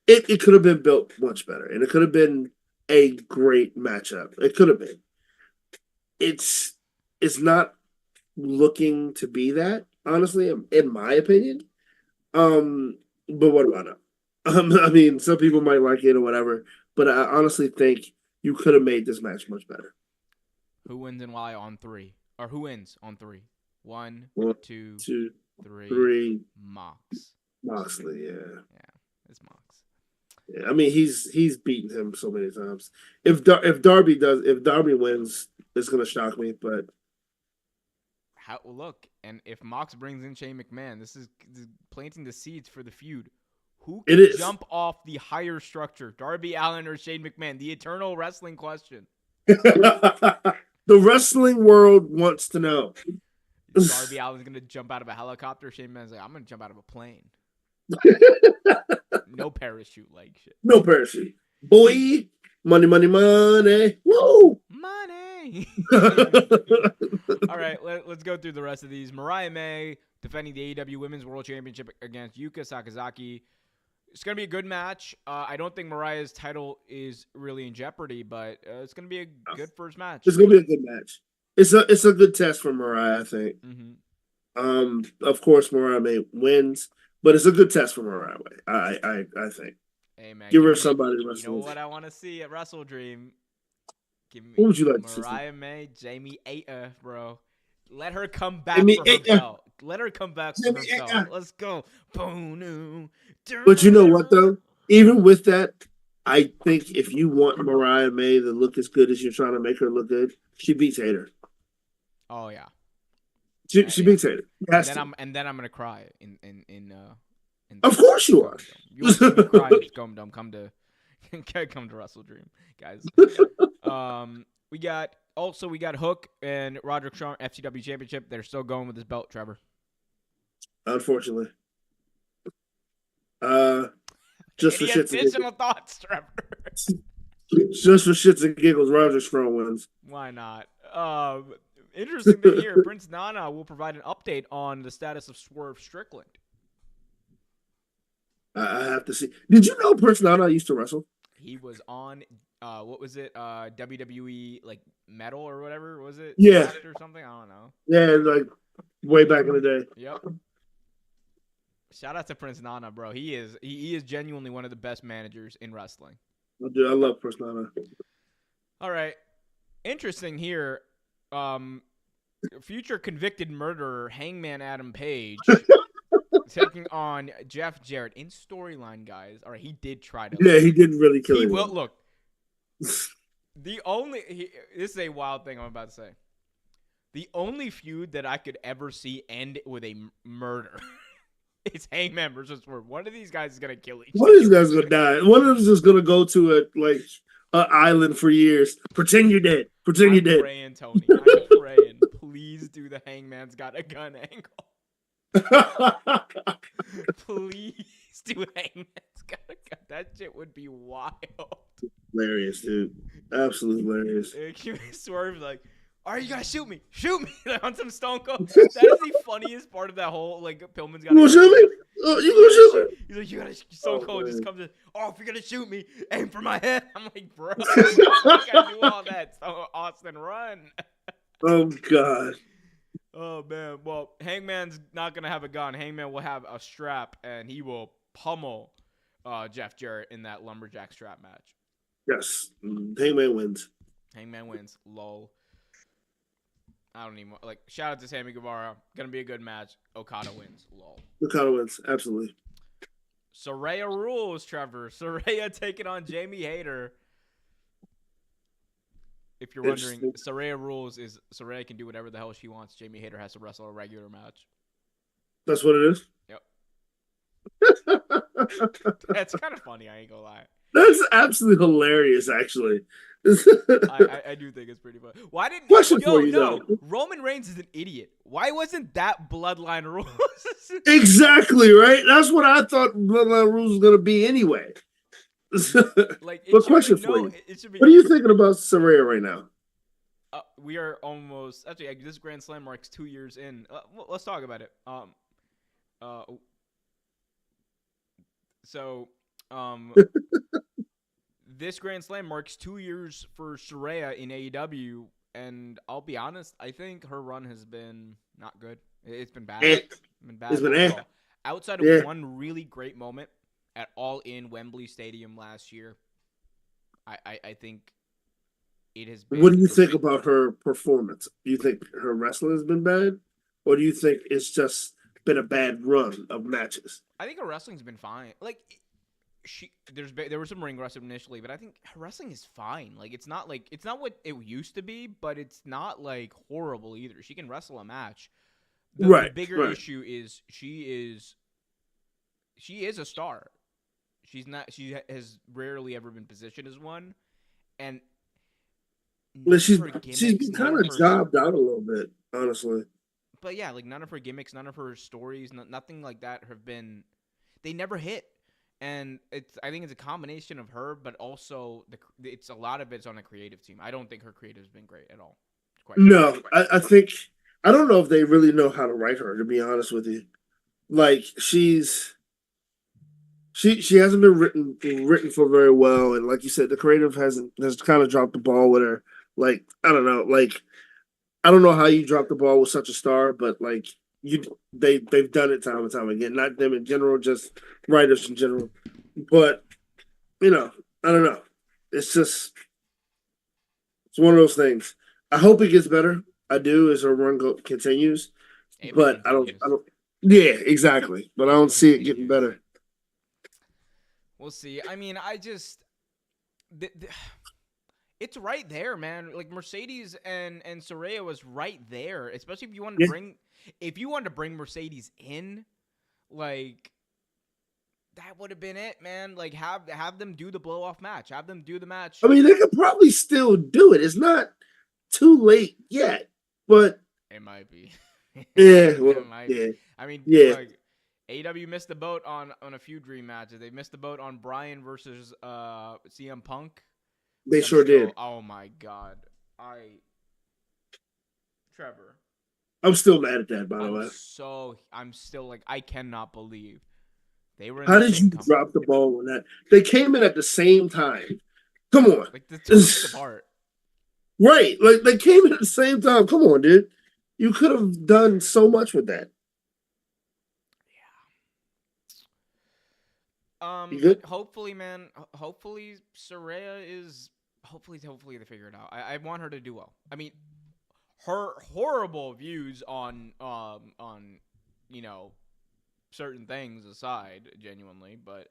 Speaker 2: it could have been built much better, and it could have been a great matchup. It could have been. It's not looking to be that, honestly, in my opinion. But what do I know? I mean, some people might like it or whatever, but I honestly think you could have made this match much better.
Speaker 1: Who wins and why on 3? Or who wins on 3? 1, 2, 3. Mox.
Speaker 2: Moxley, yeah.
Speaker 1: Yeah, it's Mox.
Speaker 2: Yeah, I mean he's beaten him so many times. If Darby wins, it's gonna shock me. But
Speaker 1: look, and if Mox brings in Shane McMahon, this is planting the seeds for the feud. Who
Speaker 2: it
Speaker 1: can
Speaker 2: is.
Speaker 1: jump off the higher structure, Darby Allin or Shane McMahon? The eternal wrestling question.
Speaker 2: The wrestling world wants to know.
Speaker 1: Darby Allin's gonna jump out of a helicopter. Shane McMahon's like, I'm gonna jump out of a plane. No parachute like shit.
Speaker 2: No parachute. Boy, money, money, money. Woo!
Speaker 1: Money. All right, let's go through the rest of these. Mariah May defending the AEW Women's World Championship against Yuka Sakazaki. It's going to be a good match. I don't think Mariah's title is really in jeopardy, but it's going to be a good first match.
Speaker 2: It's going to be a good match. It's a good test for Mariah, I think.
Speaker 1: Mm-hmm.
Speaker 2: Of course, Mariah May wins, but it's a good test for Mariah May. I think.
Speaker 1: Hey man,
Speaker 2: give her somebody to
Speaker 1: wrestle. You know what I want to see at Wrestle Dream? Give me
Speaker 2: what would you like
Speaker 1: Mariah May, Jamie Aita, bro. Let her come back for her belt. Let her come back for her belt. Let's go.
Speaker 2: But you know what though? Even with that, I think if you want Mariah May to look as good as you're trying to make her look good, she beats Hater.
Speaker 1: Oh yeah.
Speaker 2: She beats Hater.
Speaker 1: And then I'm gonna cry in
Speaker 2: of course you are.
Speaker 1: You want to cry come to Wrestle Dream, guys. We got Hook and Roderick Strong FCW Championship. They're still going with this belt, Trevor.
Speaker 2: Unfortunately. Just for shits and
Speaker 1: additional thoughts, Trevor.
Speaker 2: Just for shits and giggles, Roderick Strong wins.
Speaker 1: Why not? Interesting to hear. Prince Nana will provide an update on the status of Swerve Strickland.
Speaker 2: I have to see. Did you know Prince Nana used to wrestle?
Speaker 1: He was on, what was it? WWE like Metal or whatever was it?
Speaker 2: Yeah,
Speaker 1: or something. I don't know.
Speaker 2: Yeah, like way back in the day.
Speaker 1: Yep. Shout out to Prince Nana, bro. He is genuinely one of the best managers in wrestling.
Speaker 2: Dude, I love Prince Nana.
Speaker 1: All right, interesting here. Future convicted murderer Hangman Adam Page. Taking on Jeff Jarrett in storyline, guys. All right, he did try to.
Speaker 2: Yeah, he didn't really kill him.
Speaker 1: Well, look. This is a wild thing I'm about to say. The only feud that I could ever see end with a murder is Hangman versus Swerve. One of these guys is gonna kill each other.
Speaker 2: One of these guys is gonna die. One of them is just gonna go to an island for years. Pretend you're dead. Pretend you're dead.
Speaker 1: I'm praying, Tony. I'm praying. Please do the Hangman's got a gun angle. Please do Hangman's got a gun. That shit would be wild.
Speaker 2: Hilarious, dude. Absolutely hilarious.
Speaker 1: Swerve like, are you gonna shoot me? Shoot me! Like, on some Stone Cold. That is the funniest part of that whole like Pillman's got.
Speaker 2: You shoot me? Oh, you gonna shoot me?
Speaker 1: He's like, you gotta. Stone Cold just comes in. Oh, if you're gonna shoot me, aim for my head. I'm like, bro, you gotta do all that. So Austin, run.
Speaker 2: Oh God.
Speaker 1: Oh man. Well, Hangman's not gonna have a gun. Hangman will have a strap, and he will pummel Jeff Jarrett in that lumberjack strap match.
Speaker 2: Yes. Hangman wins.
Speaker 1: Hangman wins. Lol. I don't even like. Shout out to Sammy Guevara. Gonna be a good match. Okada wins. Lol.
Speaker 2: Okada wins. Absolutely.
Speaker 1: Saraya rules, Trevor. Saraya taking on Jamie Hayter. If you're wondering, Saraya rules is Saraya can do whatever the hell she wants. Jamie Hayter has to wrestle a regular match.
Speaker 2: That's what it is?
Speaker 1: Yep. That's kind of funny, I ain't gonna lie.
Speaker 2: That's absolutely hilarious, actually.
Speaker 1: I do think it's pretty funny. Why didn't
Speaker 2: Question for you, though.
Speaker 1: Roman Reigns is an idiot. Why wasn't that Bloodline rules?
Speaker 2: Exactly, right? That's what I thought Bloodline rules was gonna be anyway.
Speaker 1: Like,
Speaker 2: but question for you. What are you thinking about Saraya right now?
Speaker 1: We are almost actually this Grand Slam marks 2 years in. Let's talk about it. This Grand Slam marks 2 years for Saraya in AEW, and I'll be honest, I think her run has been not good. It's been bad. It's been outside of one really great moment at All In Wembley Stadium last year. I think it has been.
Speaker 2: What do you think about her performance? Do you think her wrestling has been bad, or do you think it's just been a bad run of matches?
Speaker 1: I think her wrestling's been fine. Like, there was some ring rust initially, but I think her wrestling is fine. Like, it's not what it used to be, but it's not like horrible either. She can wrestle a match. The bigger issue is she is a star. She's not. She has rarely ever been positioned as one, and
Speaker 2: she's been kind of jobbed out a little bit, honestly.
Speaker 1: But yeah, like none of her gimmicks, none of her stories, nothing like that have been. They never hit, and I think it's a combination of her, but also it's a lot of it's on the creative team. I don't think her creative has been great at all.
Speaker 2: I think I don't know if they really know how to write her. To be honest with you, like she hasn't been written for very well, and like you said, the creative has kind of dropped the ball with her. Like I don't know how you drop the ball with such a star, but like they've done it time and time again. Not them in general, just writers in general. But I don't know. It's one of those things. I hope it gets better. I do as her run continues, but I don't. Yeah, exactly. But I don't see it getting better.
Speaker 1: We'll see. I mean, it's right there, man. Like Mercedes and Saraya was right there, especially if you wanted to bring Mercedes in, like that would have been it, man. Like have them do the blow off match, have them do the match.
Speaker 2: I mean, they could probably still do it. It's not too late yet, but
Speaker 1: it might be.
Speaker 2: Yeah, well, yeah.
Speaker 1: I mean,
Speaker 2: yeah.
Speaker 1: Like, AEW missed the boat on a few dream matches. They missed the boat on Bryan versus CM Punk.
Speaker 2: They sure did.
Speaker 1: Oh my god, Trevor.
Speaker 2: I'm still mad at that, by the way.
Speaker 1: I'm still like, I cannot believe they were.
Speaker 2: How did you drop the ball on that? They came in at the same time. Come on,
Speaker 1: like the 2 weeks apart.
Speaker 2: Right, like they came in at the same time. Come on, dude. You could have done so much with that.
Speaker 1: Hopefully, man. Hopefully, Saraya is. Hopefully they figure it out. I want her to do well. I mean, her horrible views on certain things aside, genuinely, but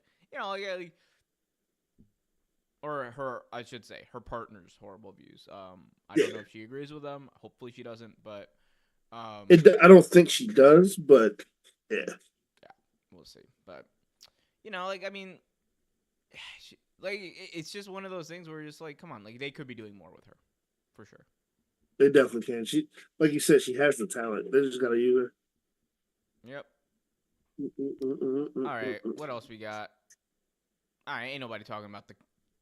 Speaker 1: I should say her partner's horrible views. I don't know if she agrees with them. Hopefully, she doesn't. But
Speaker 2: I don't think she does. But yeah,
Speaker 1: we'll see. But. I mean, it's just one of those things where you're just like, come on, like they could be doing more with her, for sure.
Speaker 2: They definitely can. She, like you said, she has the talent. They just gotta use her.
Speaker 1: Yep. All right, what else we got? All right, ain't nobody talking about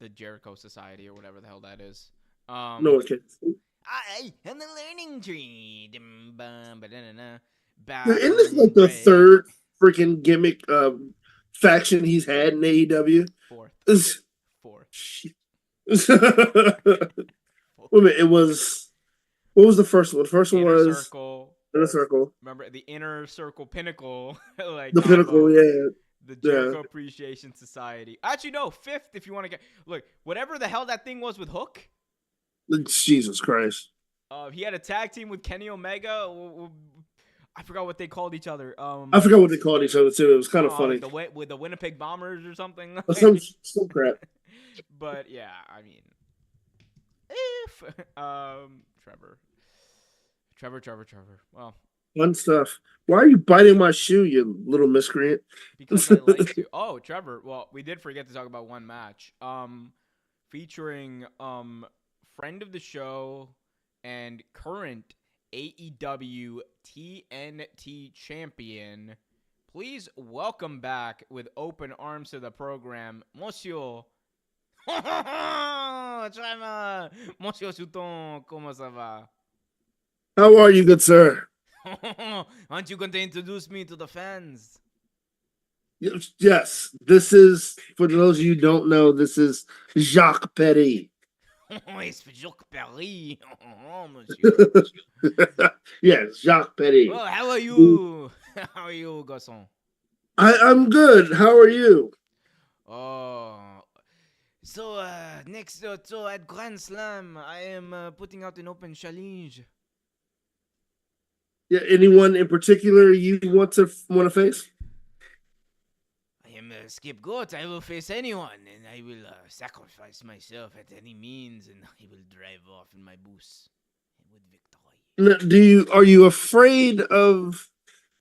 Speaker 1: the Jericho Society or whatever the hell that is.
Speaker 2: No one cares.
Speaker 1: I am the learning tree.
Speaker 2: Isn't this like the third freaking gimmick faction he's had in AEW.
Speaker 1: Fourth. Fourth.
Speaker 2: Wait a minute, it was what was the first one? The first one
Speaker 1: Inner
Speaker 2: was
Speaker 1: Circle.
Speaker 2: Inner Circle.
Speaker 1: Remember the Inner Circle Pinnacle, like
Speaker 2: The
Speaker 1: combo.
Speaker 2: Pinnacle, yeah.
Speaker 1: The Jericho Appreciation Society. Actually, no, fifth if you want to get look, whatever the hell that thing was with Hook.
Speaker 2: Jesus Christ.
Speaker 1: He had a tag team with Kenny Omega. I forgot what they called each other.
Speaker 2: I forgot what they called each other too. It was kind of funny.
Speaker 1: With the Winnipeg Bombers or something.
Speaker 2: Some crap.
Speaker 1: But yeah, I mean, if Trevor. Well,
Speaker 2: fun stuff. Why are you biting my shoe, you little miscreant?
Speaker 1: Because I like to. Oh, Trevor. Well, we did forget to talk about one match. Featuring friend of the show and current AEW TNT champion. Please welcome back with open arms to the program, Monsieur. Trevor, Monsieur Souton, comment ça va?
Speaker 2: How are you, good sir?
Speaker 1: Aren't you going to introduce me to the fans?
Speaker 2: Yes, this is, for those of you who don't know, this is Jacques Perry.
Speaker 1: It's Jacques Perry. Monsieur.
Speaker 2: Yes, Jacques Perry.
Speaker 1: Well, how are you? How are you, garçon?
Speaker 2: I'm good. How are you?
Speaker 1: Oh. So, next, so at Grand Slam, I am putting out an open challenge.
Speaker 2: Yeah, anyone in particular you want to face?
Speaker 1: I am a scapegoat. I will face anyone, and I will sacrifice myself at any means, and I will drive off in my boots with victory.
Speaker 2: Are you afraid of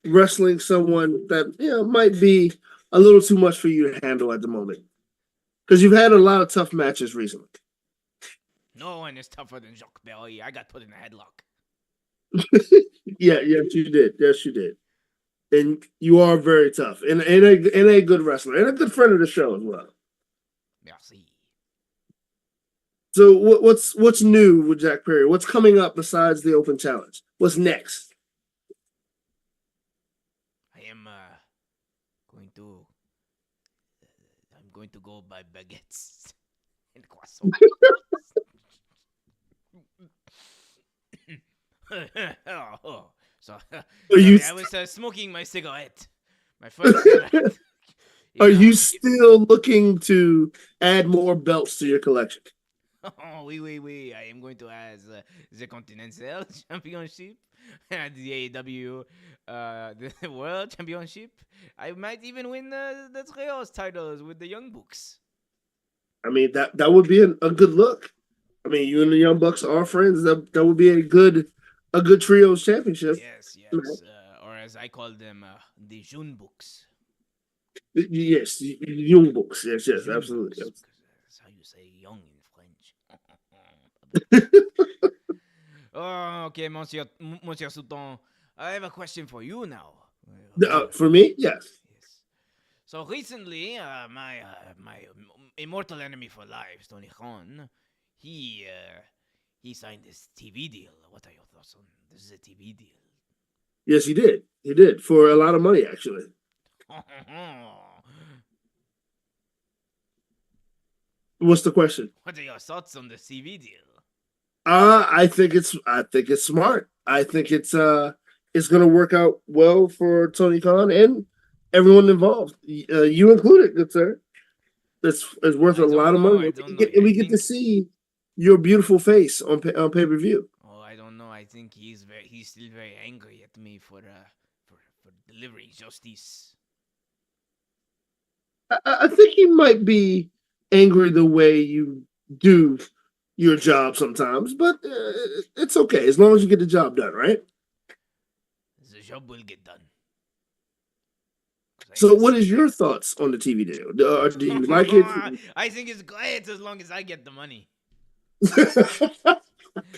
Speaker 2: wrestling someone that might be a little too much for you to handle at the moment? Because you've had a lot of tough matches recently.
Speaker 1: No one is tougher than Jacques Perry. I got put in a headlock.
Speaker 2: Yes, you did. Yes, you did. And you are very tough, and a good wrestler, and a good friend of the show as well.
Speaker 1: Merci.
Speaker 2: So what's new with Jack Perry? What's coming up besides the Open Challenge? What's next?
Speaker 1: I am going to go buy baguettes and croissants. So I was smoking my cigarette. My first cigarette.
Speaker 2: Are you still looking to add more belts to your collection?
Speaker 1: Oh, oui. I am going to add the Continental Championship, the AEW, the World Championship. I might even win the Trios titles with the Young Bucks.
Speaker 2: I mean, that would be a good look. I mean, you and the Young Bucks are friends. That would be a good trios championship.
Speaker 1: Yes. Or as I call them, the June Bucks.
Speaker 2: Yes, Young Bucks. Yes,
Speaker 1: June
Speaker 2: absolutely.
Speaker 1: Bucks, that's how you say young in French. Oh, okay, Monsieur Souton. I have a question for you now.
Speaker 2: For me, yes.
Speaker 1: So recently, my immortal enemy for life, Tony Khan, he signed this TV deal. What are your thoughts on this? Is a TV deal?
Speaker 2: Yes, he did. He did for a lot of money, actually. What's the question?
Speaker 1: What are your thoughts on the TV deal?
Speaker 2: I think it's smart. I think it's going to work out well for Tony Khan and everyone involved, you included, good sir. It's worth a lot of money. We get to see your beautiful face on pay-per-view.
Speaker 1: Oh, I don't know. I think he's still very angry at me for delivering justice.
Speaker 2: I think he might be angry the way you do your job sometimes, but it's okay as long as you get the job done, right?
Speaker 1: The job will get done.
Speaker 2: So, what is your thoughts on the TV deal? Do you like it?
Speaker 1: I think it's great as long as I get the money.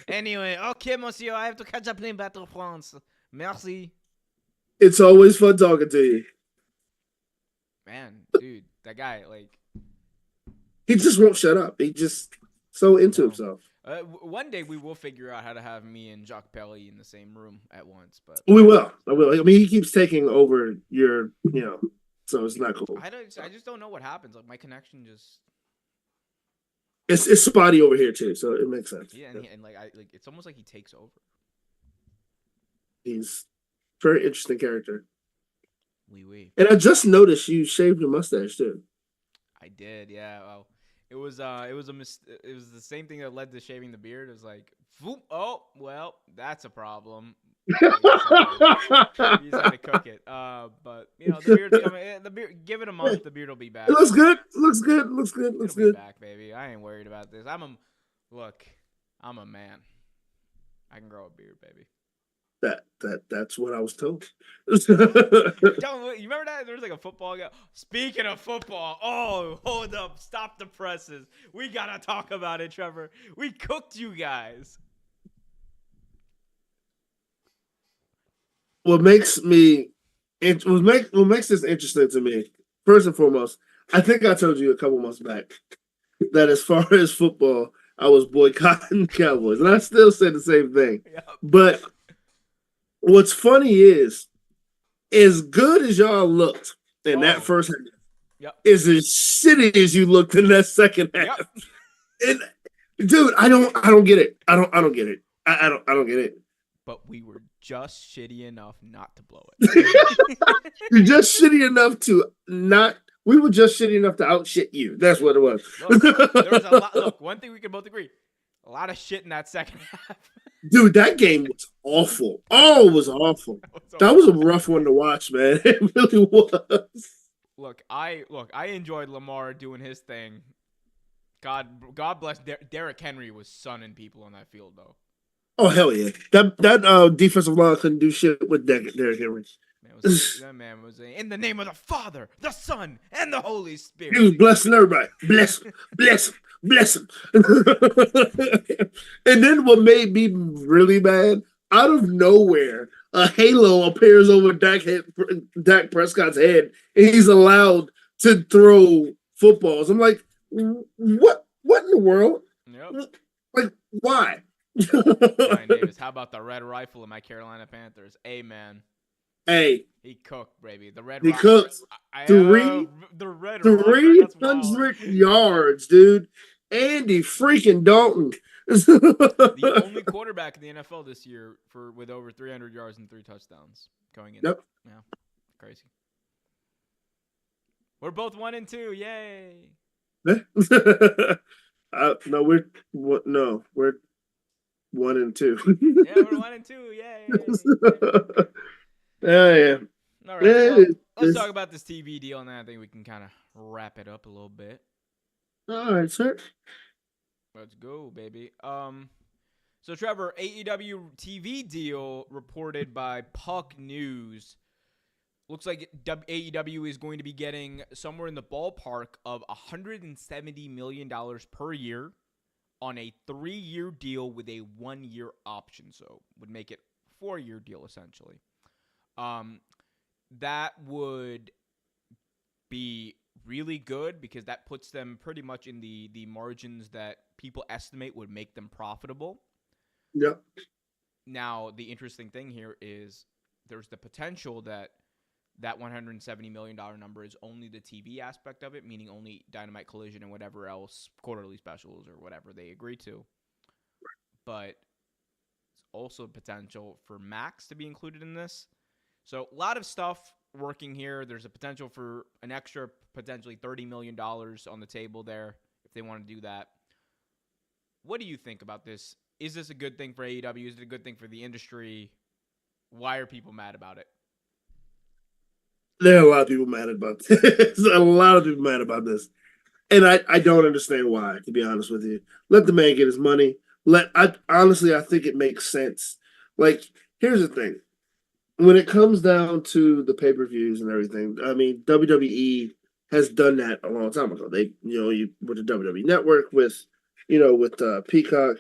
Speaker 1: Anyway, okay, monsieur, I have to catch up playing Battle France. Merci.
Speaker 2: It's always fun talking to you.
Speaker 1: Man, dude, that guy, like...
Speaker 2: He just won't shut up. He just so into himself.
Speaker 1: One day we will figure out how to have me and Jacques Pelly in the same room at once, but
Speaker 2: We will. I will. I mean, he keeps taking over so it's not cool.
Speaker 1: I just don't know what happens. Like my connection just
Speaker 2: It's spotty over here too, so it makes sense.
Speaker 1: yeah, and like it's almost like he takes over.
Speaker 2: He's a very interesting character.
Speaker 1: Oui.
Speaker 2: And I just noticed you shaved your mustache too.
Speaker 1: I did, yeah. Well, it was the same thing that led to shaving the beard. It was like, oh, well, that's a problem. You just had to cook it. But the beard's coming. The beard, give it a month, the beard will be back.
Speaker 2: It looks good. Looks good. Looks good. Looks
Speaker 1: It'll
Speaker 2: good.
Speaker 1: be back, baby. I ain't worried about this. I'm a man. I can grow a beard, baby.
Speaker 2: That's what I was told.
Speaker 1: You remember that? There was like a football guy. Speaking of football, oh, hold up. Stop the presses. We got to talk about it, Trevor. We cooked you guys.
Speaker 2: What makes this interesting to me, first and foremost, I think I told you a couple months back that as far as football, I was boycotting the Cowboys. And I still say the same thing.
Speaker 1: Yep.
Speaker 2: But what's funny is, as good as y'all looked in that first half, is as shitty as you looked in that second half.
Speaker 1: Yep.
Speaker 2: And dude, I don't get it. I don't get it. I don't get it.
Speaker 1: But we were just shitty enough not to blow it.
Speaker 2: You're just shitty enough to not. We were just shitty enough to outshit you. That's what it was.
Speaker 1: Look, there was a lot. Look, one thing we can both agree: a lot of shit in that second half.
Speaker 2: Dude, that game was awful. Oh, it was awful. That was a rough one to watch, man. It really was.
Speaker 1: Look, I enjoyed Lamar doing his thing. God bless Derrick Henry was sunning people on that field, though.
Speaker 2: Oh hell yeah! That defensive line couldn't do shit with Derrick Henry.
Speaker 1: That man was in the name of the Father, the Son, and the Holy Spirit.
Speaker 2: He was blessing everybody. Bless him. And then what made me really mad, out of nowhere, a halo appears over Dak Prescott's head, and he's allowed to throw footballs. I'm like, what in the world?
Speaker 1: Yep.
Speaker 2: Like, why?
Speaker 1: Ryan Davis, how about the red rifle in my Carolina Panthers? Amen.
Speaker 2: Hey,
Speaker 1: he cooked, baby. The red.
Speaker 2: He cooked 300 yards, dude. Andy freaking Dalton.
Speaker 1: The only quarterback in the NFL this year with over 300 yards and 3 touchdowns going in.
Speaker 2: Yep.
Speaker 1: Yeah, crazy. We're both 1-2. Yay.
Speaker 2: No, we're 1-2.
Speaker 1: Yeah, we're 1-2. Yay.
Speaker 2: Yeah.
Speaker 1: All right. Well, let's talk about this TV deal, and then I think we can kind of wrap it up a little bit.
Speaker 2: All right, sir.
Speaker 1: Let's go, baby. So Trevor, AEW TV deal reported by Puck News. Looks like AEW is going to be getting somewhere in the ballpark of $170 million per year on a 3-year deal with a 1-year option. So would make it a 4-year deal essentially. That would be really good because that puts them pretty much in the margins that people estimate would make them profitable.
Speaker 2: Yep.
Speaker 1: Now, the interesting thing here is there's the potential that $170 million number is only the TV aspect of it, meaning only Dynamite Collision and whatever else, quarterly specials or whatever they agree to. But it's also potential for Max to be included in this. So a lot of stuff working here. There's a potential for an extra potentially $30 million on the table there if they want to do that. What do you think about this? Is this a good thing for AEW? Is it a good thing for the industry? Why are people mad about it?
Speaker 2: There are a lot of people mad about this. A lot of people mad about this. And I don't understand why, to be honest with you. Let the man get his money. Honestly, I think it makes sense. Like, here's the thing. When it comes down to the pay-per-views and everything, I mean, WWE has done that a long time ago. They, with the WWE Network, with Peacock,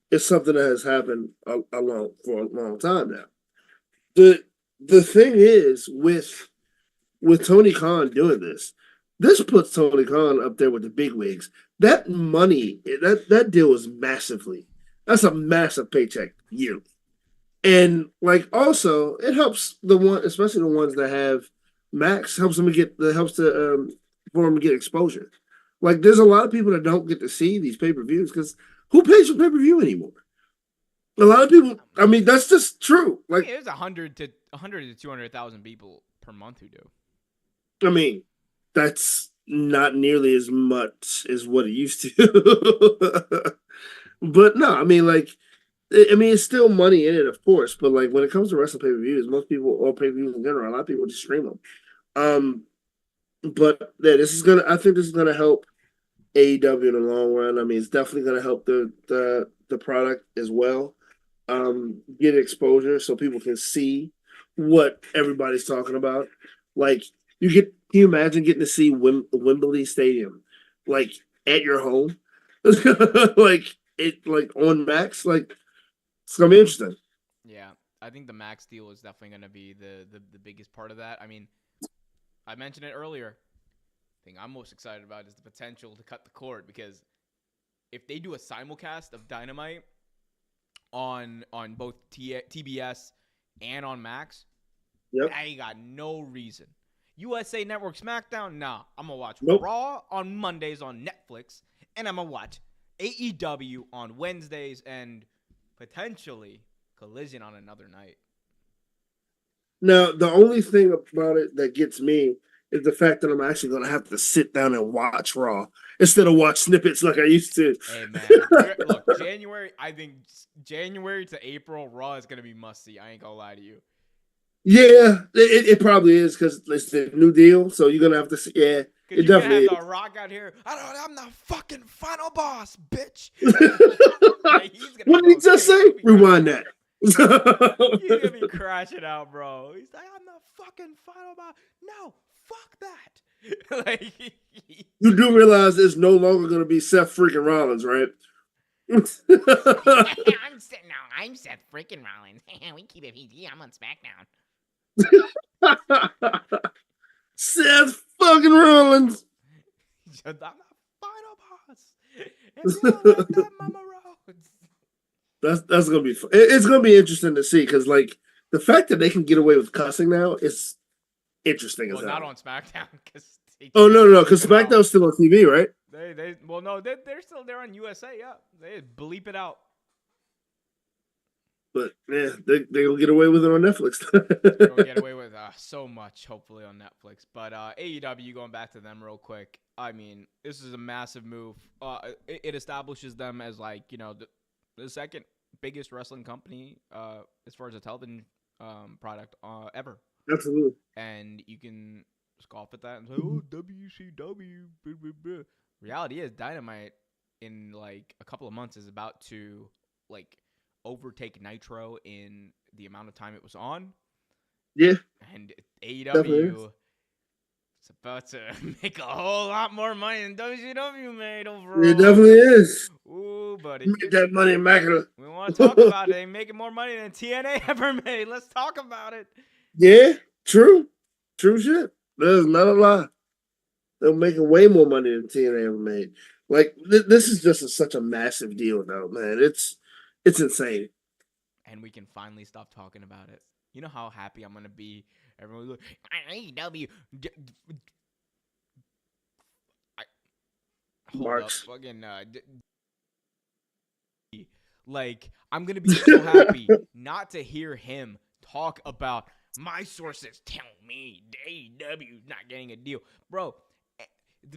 Speaker 2: it's something that has happened for a long time now. The thing is with Tony Khan doing this puts Tony Khan up there with the big wigs. That money, that deal was massively That's a massive paycheck yearly. And like also it helps the one, especially the ones that have max, helps them get the helps to for them to get exposure. Like there's a lot of people that don't get to see these pay-per-views because who pays for pay-per-view anymore? A lot of people. I mean, that's just true.
Speaker 1: I
Speaker 2: Like,
Speaker 1: mean, there's 100 to 200,000 people per month who do.
Speaker 2: I mean, that's not nearly as much as what it used to. But no, I mean, like, I mean, it's still money in it, of course. But like, when it comes to wrestling pay-per-views, most people or pay-per-views in general, a lot of people just stream them. Um, but yeah, this is gonna. I think this is gonna help AEW in the long run. I mean, it's definitely gonna help the product as well. Get exposure so people can see what everybody's talking about. Like can you imagine getting to see Wembley Stadium like at your home, like on Max, like it's gonna be interesting.
Speaker 1: Yeah, I think the max deal is definitely going to be the biggest part of that. I mean, I mentioned it earlier. The thing I'm most excited about is the potential to cut the cord because if they do a simulcast of Dynamite on both TBS and on Max,
Speaker 2: Yep.
Speaker 1: I ain't got no reason. USA Network SmackDown, nah. I'm gonna watch
Speaker 2: Nope.
Speaker 1: Raw on Mondays on Netflix, and I'm gonna watch AEW on Wednesdays, and potentially Collision on another night.
Speaker 2: Now the only thing about it that gets me is the fact that I'm actually gonna have to sit down and watch Raw instead of watch snippets like I used to.
Speaker 1: Hey man, look, I think January to April, Raw is gonna be must see. I ain't gonna lie to you.
Speaker 2: Yeah, it probably is because it's the new deal. So you're gonna have to see. Yeah,
Speaker 1: Cause
Speaker 2: it
Speaker 1: you're gonna have
Speaker 2: definitely
Speaker 1: The Rock out here. I'm the fucking final boss, bitch.
Speaker 2: is.
Speaker 1: Like, he's gonna be
Speaker 2: What did he
Speaker 1: going
Speaker 2: just
Speaker 1: crazy.
Speaker 2: say? Rewind that.
Speaker 1: He's gonna be crashing out, bro. He's like, I'm the fucking final boss. No, fuck that. Like,
Speaker 2: You do realize it's no longer gonna be Seth freaking Rollins, right?
Speaker 1: I'm Seth freaking Rollins. We keep it PG. I'm on SmackDown.
Speaker 2: Seth fucking Rollins.
Speaker 1: I'm the final boss. And you don't like that, Mama Rhodes.
Speaker 2: That's gonna be fun. It's gonna be interesting to see because like the fact that they can get away with cussing now is interesting as
Speaker 1: Well,
Speaker 2: hell.
Speaker 1: not on SmackDown because
Speaker 2: Oh no, because SmackDown's still on TV, right?
Speaker 1: They're still there on USA. Yeah, they bleep it out.
Speaker 2: But yeah, they gonna get away with it on Netflix.
Speaker 1: They'll get away with so much, hopefully, on Netflix. But AEW, going back to them real quick. I mean, this is a massive move. It establishes them as like the second biggest wrestling company as far as a television product ever.
Speaker 2: Absolutely.
Speaker 1: And you can scoff at that and say, "Oh, WCW." Blah, blah, blah. Reality is, Dynamite in like a couple of months is about to like overtake Nitro in the amount of time it was on.
Speaker 2: Yeah.
Speaker 1: And AEW is about to make a whole lot more money than WCW made overall.
Speaker 2: It definitely is.
Speaker 1: Ooh, buddy.
Speaker 2: Make that money immaculate.
Speaker 1: We want to talk about it. They making more money than TNA ever made. Let's talk about it.
Speaker 2: Yeah, true. True shit. There's not a lie. They're making way more money than TNA ever made. Like this is just such a massive deal, though, man. It's insane.
Speaker 1: And we can finally stop talking about it. You know how happy I'm gonna be. Everyone's like, AEW.
Speaker 2: Marks.
Speaker 1: Fucking. Like, I'm gonna be so happy not to hear him talk about my sources tell me AEW's not getting a deal, bro.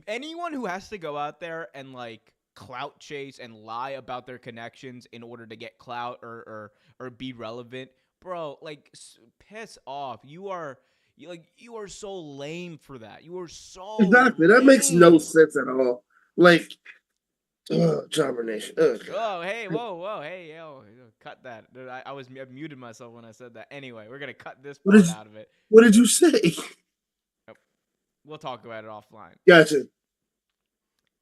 Speaker 1: Anyone who has to go out there and like clout chase and lie about their connections in order to get clout or be relevant, bro, like piss off. You are so lame for that. You are so
Speaker 2: Exactly. That makes no sense at all. Like, Domination.
Speaker 1: Oh, hey, whoa, hey, yo, cut that. I muted myself when I said that. Anyway, we're gonna cut this part out of it.
Speaker 2: What did you say?
Speaker 1: We'll talk about it offline.
Speaker 2: Gotcha.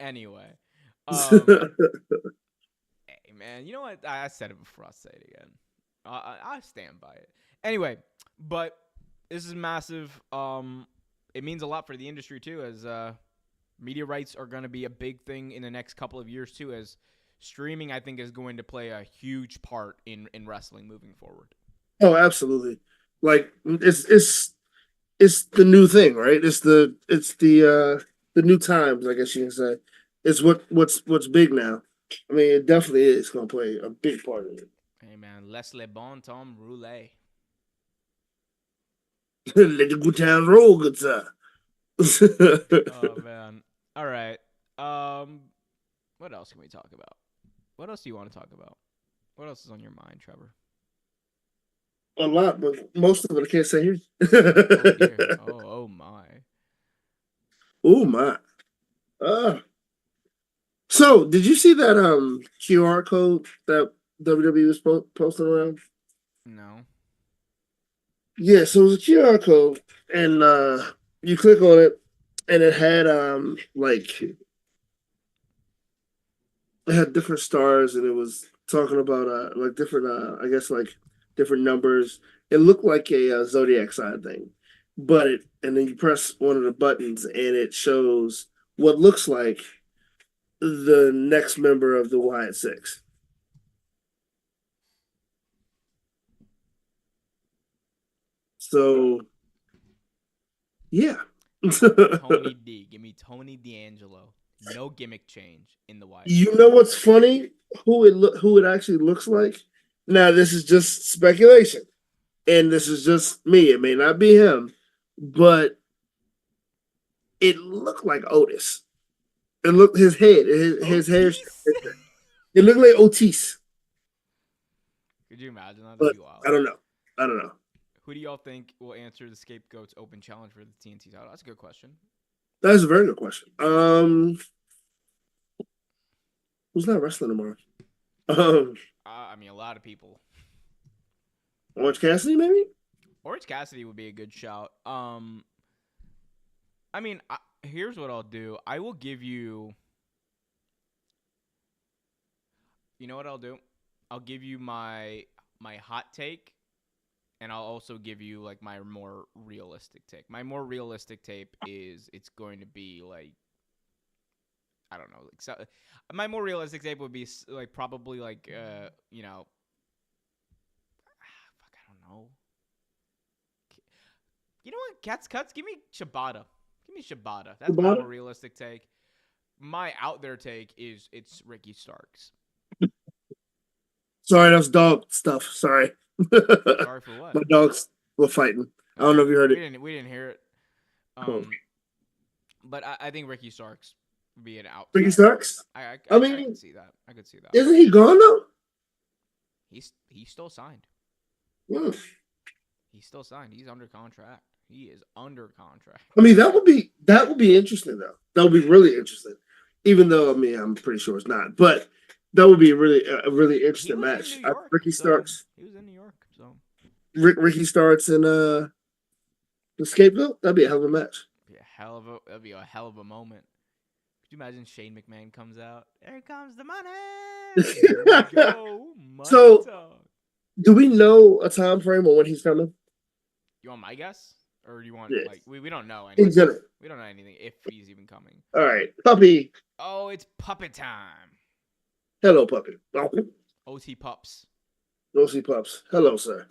Speaker 1: Anyway, hey man, you know what? I said it before. I'll say it again. I stand by it. Anyway, but this is massive. It means a lot for the industry too, as media rights are going to be a big thing in the next couple of years too, as streaming, I think, is going to play a huge part in wrestling moving forward.
Speaker 2: Oh, absolutely. Like it's the new thing, right? It's the new times, I guess you can say. It's what's big now. I mean, it definitely is going to play a big part in it.
Speaker 1: Hey man, laisse les bon temps rouler.
Speaker 2: Let the good times roll, good sir.
Speaker 1: Oh man. All right. What else can we talk about? What else do you want to talk about? What else is on your mind, Trevor?
Speaker 2: A lot, but most of it I can't say here.
Speaker 1: Oh dear. Oh my.
Speaker 2: Oh my. Uh, so did you see that QR code that WWE was posting around?
Speaker 1: No.
Speaker 2: Yeah, so it was a QR code, and you click on it, and it had it had different stars, and it was talking about like different I guess like different numbers. It looked like a zodiac sign thing, but it and then you press one of the buttons, and it shows what looks like the next member of the Wyatt Six. So yeah.
Speaker 1: Tony D. Give me Tony D'Angelo. No gimmick change in the Wyatt.
Speaker 2: You know what's funny? Who it actually looks like? Now this is just speculation, and this is just me. It may not be him, but it looked like Otis. It looked his head, his hair.
Speaker 1: Otis?
Speaker 2: It looked like Otis,
Speaker 1: Could you imagine that?
Speaker 2: but
Speaker 1: That'd be wild.
Speaker 2: I don't know. I don't know.
Speaker 1: Who do y'all think will answer the Scapegoat's open challenge for the TNT title? That's a good question.
Speaker 2: That's a very good question. Who's not wrestling tomorrow? Um,
Speaker 1: I mean, a lot of people.
Speaker 2: Orange Cassidy, maybe.
Speaker 1: Orange Cassidy would be a good shout. I mean, here's what I'll do. I will give you. You know what I'll do? I'll give you my hot take, and I'll also give you like my more realistic take. My more realistic tape is it's going to be like I don't know. Like so, my more realistic tape would be like probably like you know, fuck, I don't know. You know what? Cuts. Give me Shibata. Give me Shibata. That's my more realistic take. My out there take is it's Ricky Starks.
Speaker 2: Sorry, that's dog stuff. Sorry.
Speaker 1: Sorry for what?
Speaker 2: My dogs were fighting. I don't know if you heard it.
Speaker 1: We didn't hear it. But I think Ricky Starks would be an out.
Speaker 2: Ricky Starks?
Speaker 1: I
Speaker 2: mean,
Speaker 1: I could see that. I could see that.
Speaker 2: Isn't he gone though?
Speaker 1: He's still signed.
Speaker 2: Mm.
Speaker 1: He's still signed. He's under contract. He is under contract.
Speaker 2: I mean, that would be interesting though. That would be really interesting. Even though I mean, I'm pretty sure it's not, but that would be a really interesting match. Ricky Starks.
Speaker 1: He was in New York, so
Speaker 2: Ricky Starks and the Scapegoat. That'd be a hell of a match.
Speaker 1: That'd be a hell of a moment. Could you imagine Shane McMahon comes out? Here comes the money. Here we go. Money
Speaker 2: so,
Speaker 1: talk.
Speaker 2: Do we know a time frame on when he's coming?
Speaker 1: You want my guess, or do you want like we don't know anything?
Speaker 2: In general,
Speaker 1: we don't know anything if he's even coming.
Speaker 2: All right, puppy.
Speaker 1: Oh, it's puppet time.
Speaker 2: Hello, puppy.
Speaker 1: OT Pups.
Speaker 2: OT Pups. Hello, sir.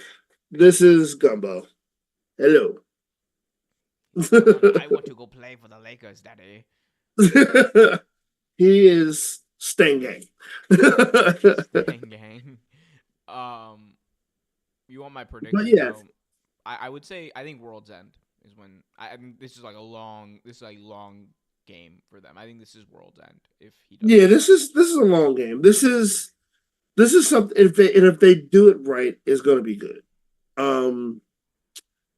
Speaker 2: This is Gumbo. Hello.
Speaker 1: I want to go play for the Lakers, Daddy.
Speaker 2: He is Sting Gang.
Speaker 1: Sting Gang. You want my prediction?
Speaker 2: But yeah.
Speaker 1: I would say I think World's End is when I think this is like a long game for them. I think this is World's End if he does.
Speaker 2: Yeah, this is a long game. This is something if they do it right, it's going to be good.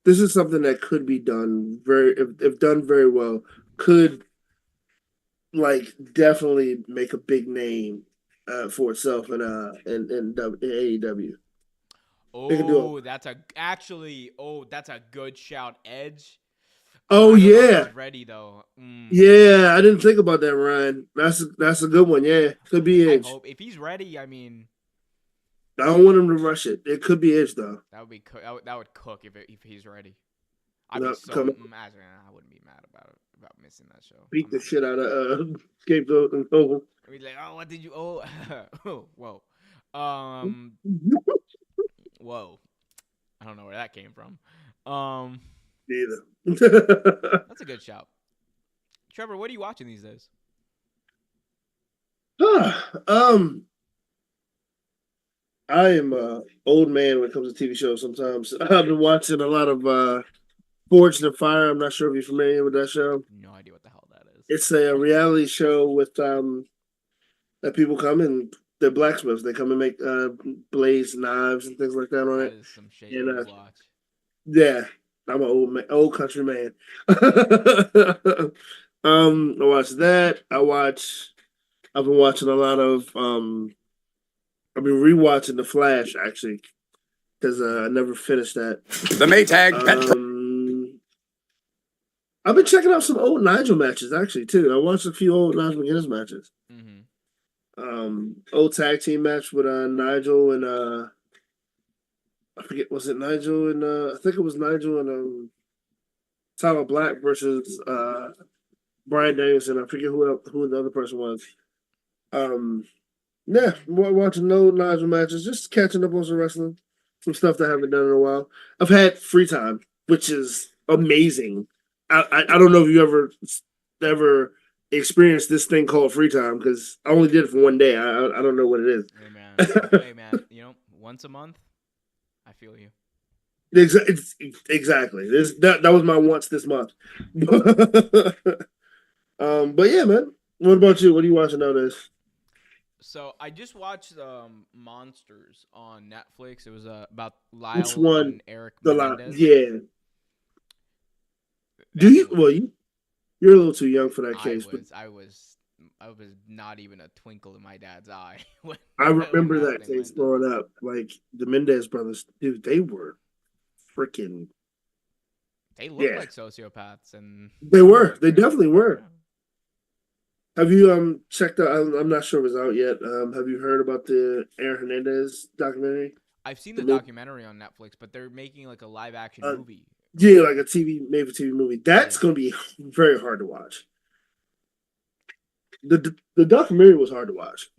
Speaker 2: This is something that could be done if done very well, could like definitely make a big name for itself in AEW.
Speaker 1: Oh, that's a good shout, Edge.
Speaker 2: Oh yeah,
Speaker 1: ready though.
Speaker 2: Yeah, I didn't think about that, Ryan. That's a good one. Yeah, could be Edge.
Speaker 1: I hope if he's ready. I mean,
Speaker 2: I don't want him to rush it. It could be Edge though.
Speaker 1: That would be that would cook if he's ready. I'd be
Speaker 2: No,
Speaker 1: so
Speaker 2: come
Speaker 1: imagine. I wouldn't be mad about it about missing that show.
Speaker 2: beat
Speaker 1: I'm
Speaker 2: the
Speaker 1: not.
Speaker 2: shit out of Scapegoat and Noble.
Speaker 1: I mean, like, oh, what did you? Oh, oh, whoa, um, whoa. I don't know where that came from.
Speaker 2: Neither.
Speaker 1: That's a good shout. Trevor, what are you watching these days?
Speaker 2: um, I am a old man when it comes to TV shows. Sometimes I've been watching a lot of Forged in Fire. I'm not sure if you're familiar with that show.
Speaker 1: No idea what the hell that is.
Speaker 2: It's a reality show with that people come and they're blacksmiths. They come and make blades, knives, and things like that on
Speaker 1: That
Speaker 2: it.
Speaker 1: is some shit you
Speaker 2: And
Speaker 1: would watch.
Speaker 2: yeah, I'm an old man, old country man. I watch that. I've been watching a lot of. I've been rewatching The Flash actually because I never finished that.
Speaker 3: The Maytag pet.
Speaker 2: I've been checking out some old Nigel matches actually too. I watched a few old Nigel McGuinness matches.
Speaker 1: Mm-hmm.
Speaker 2: Old tag team match with Nigel and I forget, was it Nigel and I think it was Nigel and Tyler Black versus Brian Danielson. I forget who the other person was. Yeah, watching no Nigel matches, just catching up on some wrestling, some stuff that I haven't done in a while. I've had free time, which is amazing. I don't know if you ever experienced this thing called free time because I only did it for one day. I don't know what it is.
Speaker 1: Hey man, hey man, once a month, I feel you.
Speaker 2: Exactly. That was my once this month. But yeah, man. What about you? What are you watching nowadays?
Speaker 1: So I just watched Monsters on Netflix. It was about
Speaker 2: Which
Speaker 1: Lyle
Speaker 2: one?
Speaker 1: and Eric
Speaker 2: The lot?
Speaker 1: Menendez.
Speaker 2: Yeah. Do
Speaker 1: That
Speaker 2: you?
Speaker 1: movie,
Speaker 2: Well, you're a little too young for that
Speaker 1: I
Speaker 2: case, but
Speaker 1: was I was I was not even a twinkle in my dad's eye when
Speaker 2: I
Speaker 1: when
Speaker 2: remember
Speaker 1: that
Speaker 2: that
Speaker 1: thing
Speaker 2: case
Speaker 1: went down.
Speaker 2: growing up. Like the Mendez brothers, dude, they were freaking.
Speaker 1: They looked
Speaker 2: Yeah,
Speaker 1: like sociopaths, and
Speaker 2: they were. They
Speaker 1: yeah,
Speaker 2: definitely
Speaker 1: yeah.
Speaker 2: were. Have you checked out? I'm not sure if it's out yet. Have you heard about the Aaron Hernandez documentary?
Speaker 1: I've seen
Speaker 2: The
Speaker 1: the
Speaker 2: movie.
Speaker 1: documentary on Netflix, but they're making like a live action
Speaker 2: Uh,
Speaker 1: movie.
Speaker 2: yeah, like a TV, made for TV movie. That's
Speaker 1: Yeah.
Speaker 2: gonna be very hard to watch. The documentary was hard to watch.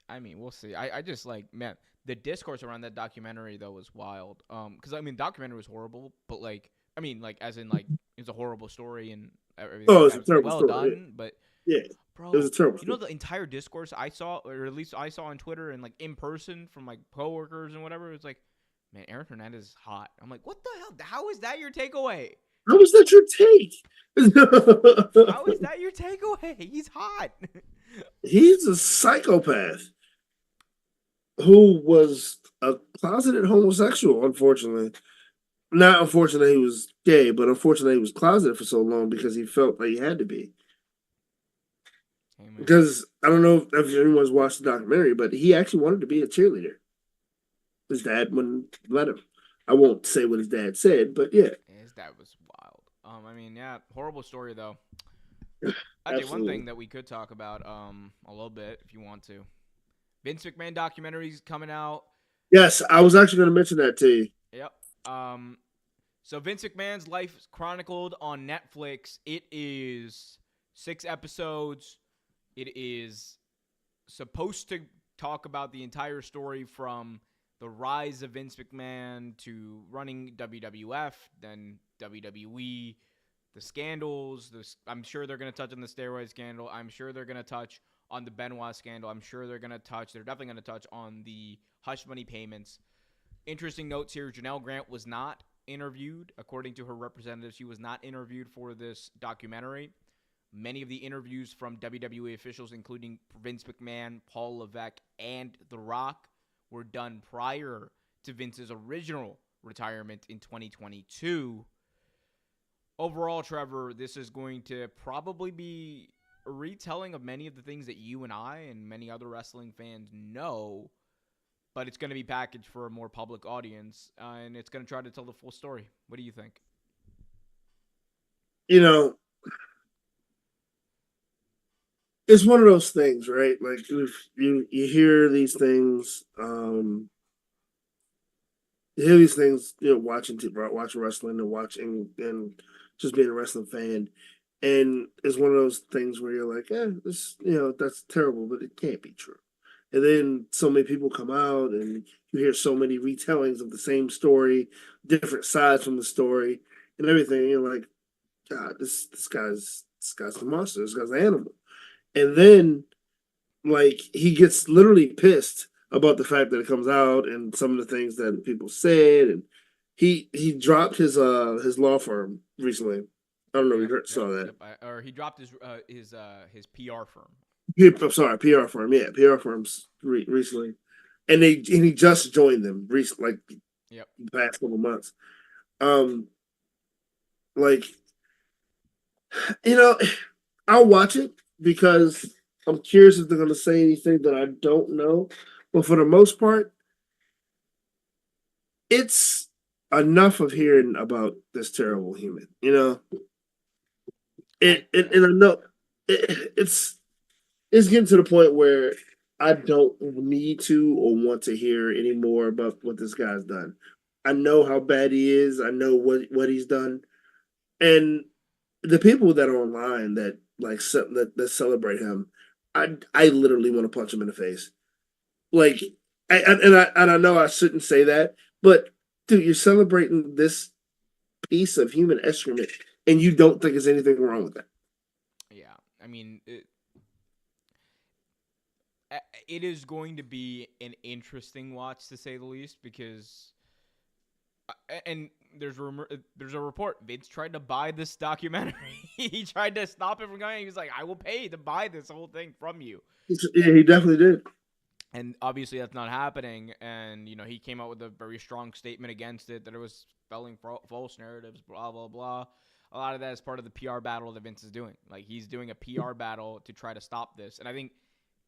Speaker 1: I mean, we'll see. I just like, man, the discourse around that documentary though was wild. Because I mean, documentary was horrible, but like, I mean, like as in like it's a horrible story and everything
Speaker 2: Oh,
Speaker 1: like
Speaker 2: it's
Speaker 1: that.
Speaker 2: a
Speaker 1: It was
Speaker 2: terrible
Speaker 1: well
Speaker 2: story.
Speaker 1: done, but
Speaker 2: Yeah, it was a
Speaker 1: bro,
Speaker 2: terrible
Speaker 1: you know
Speaker 2: story.
Speaker 1: the entire discourse I saw, or at least I saw on Twitter and like in person from like coworkers and whatever. It's like, man, Aaron Hernandez is hot. I'm like, what the hell? How is that your takeaway?
Speaker 2: How was that your take?
Speaker 1: How is that your takeaway? He's hot.
Speaker 2: He's a psychopath who was a closeted homosexual, unfortunately. Not unfortunately he was gay, but unfortunately he was closeted for so long because he felt like he had to be.
Speaker 1: Hey, man.
Speaker 2: Because I don't know if anyone's watched the documentary, but he actually wanted to be a cheerleader. His dad wouldn't let him. I won't say what his dad said, but yeah.
Speaker 1: His dad was wild. I mean, yeah, horrible story though. Actually, one
Speaker 2: Absolutely.
Speaker 1: thing that we could talk about a little bit if you want to. Vince McMahon documentaries coming out.
Speaker 2: Yes, I was actually going to mention that to you.
Speaker 1: Yep. So Vince McMahon's life is chronicled on Netflix. It is 6 episodes. It is supposed to talk about the entire story from the rise of Vince McMahon to running WWF, then WWE, the scandals. I'm sure they're going to touch on the steroid scandal. I'm sure they're going to touch on the Benoit scandal. I'm sure they're definitely going to touch on the hush money payments. Interesting notes here. Janelle Grant was not interviewed. According to her representative, she was not interviewed for this documentary. Many of the interviews from WWE officials, including Vince McMahon, Paul Levesque, and The Rock, were done prior to Vince's original retirement in 2022. Overall, Trevor, this is going to probably be a retelling of many of the things that you and I and many other wrestling fans know, but it's going to be packaged for a more public audience, and it's going to try to tell the full story. What do you think?
Speaker 2: You know, it's one of those things, right? Like if you hear these things, you hear these things, watching wrestling and watching and just being a wrestling fan, and it's one of those things where you're like, this, that's terrible, but it can't be true. And then so many people come out, and you hear so many retellings of the same story, different sides from the story, and everything. And you're like, God, this guy's a monster. This guy's an animal. And then like he gets literally pissed about the fact that it comes out and some of the things that people said, and he dropped his law firm recently. I don't know if
Speaker 1: Yep,
Speaker 2: you
Speaker 1: yep,
Speaker 2: saw that.
Speaker 1: yep. Or he dropped his PR firm.
Speaker 2: I'm sorry, PR firm. Yeah, PR firms recently, and he just joined them recently, like
Speaker 1: Yep.
Speaker 2: the past couple months. Um, like you know, I'll watch it because I'm curious if they're going to say anything that I don't know. But for the most part, it's enough of hearing about this terrible human.
Speaker 1: Yeah.
Speaker 2: And I know it's getting to the point where I don't need to or want to hear any more about what this guy's done. I know how bad he is. I know what he's done, and the people that are online that that celebrate him, I literally want to punch him in the face. Like, and I know I shouldn't say that, but dude, you're celebrating this piece of human excrement, and you don't think there's anything wrong with that.
Speaker 1: Yeah. I mean, it is going to be an interesting watch to say the least because and there's a report Vince tried to buy this documentary. He tried to stop it from going. He was like, I will pay to buy this whole thing from you.
Speaker 2: Yeah, he definitely did.
Speaker 1: And obviously that's not happening. And he came out with a very strong statement against it, that it was spelling false narratives, blah blah blah. A lot of that is part of the PR battle that Vince is doing. Like, he's doing a PR battle to try to stop this. And I think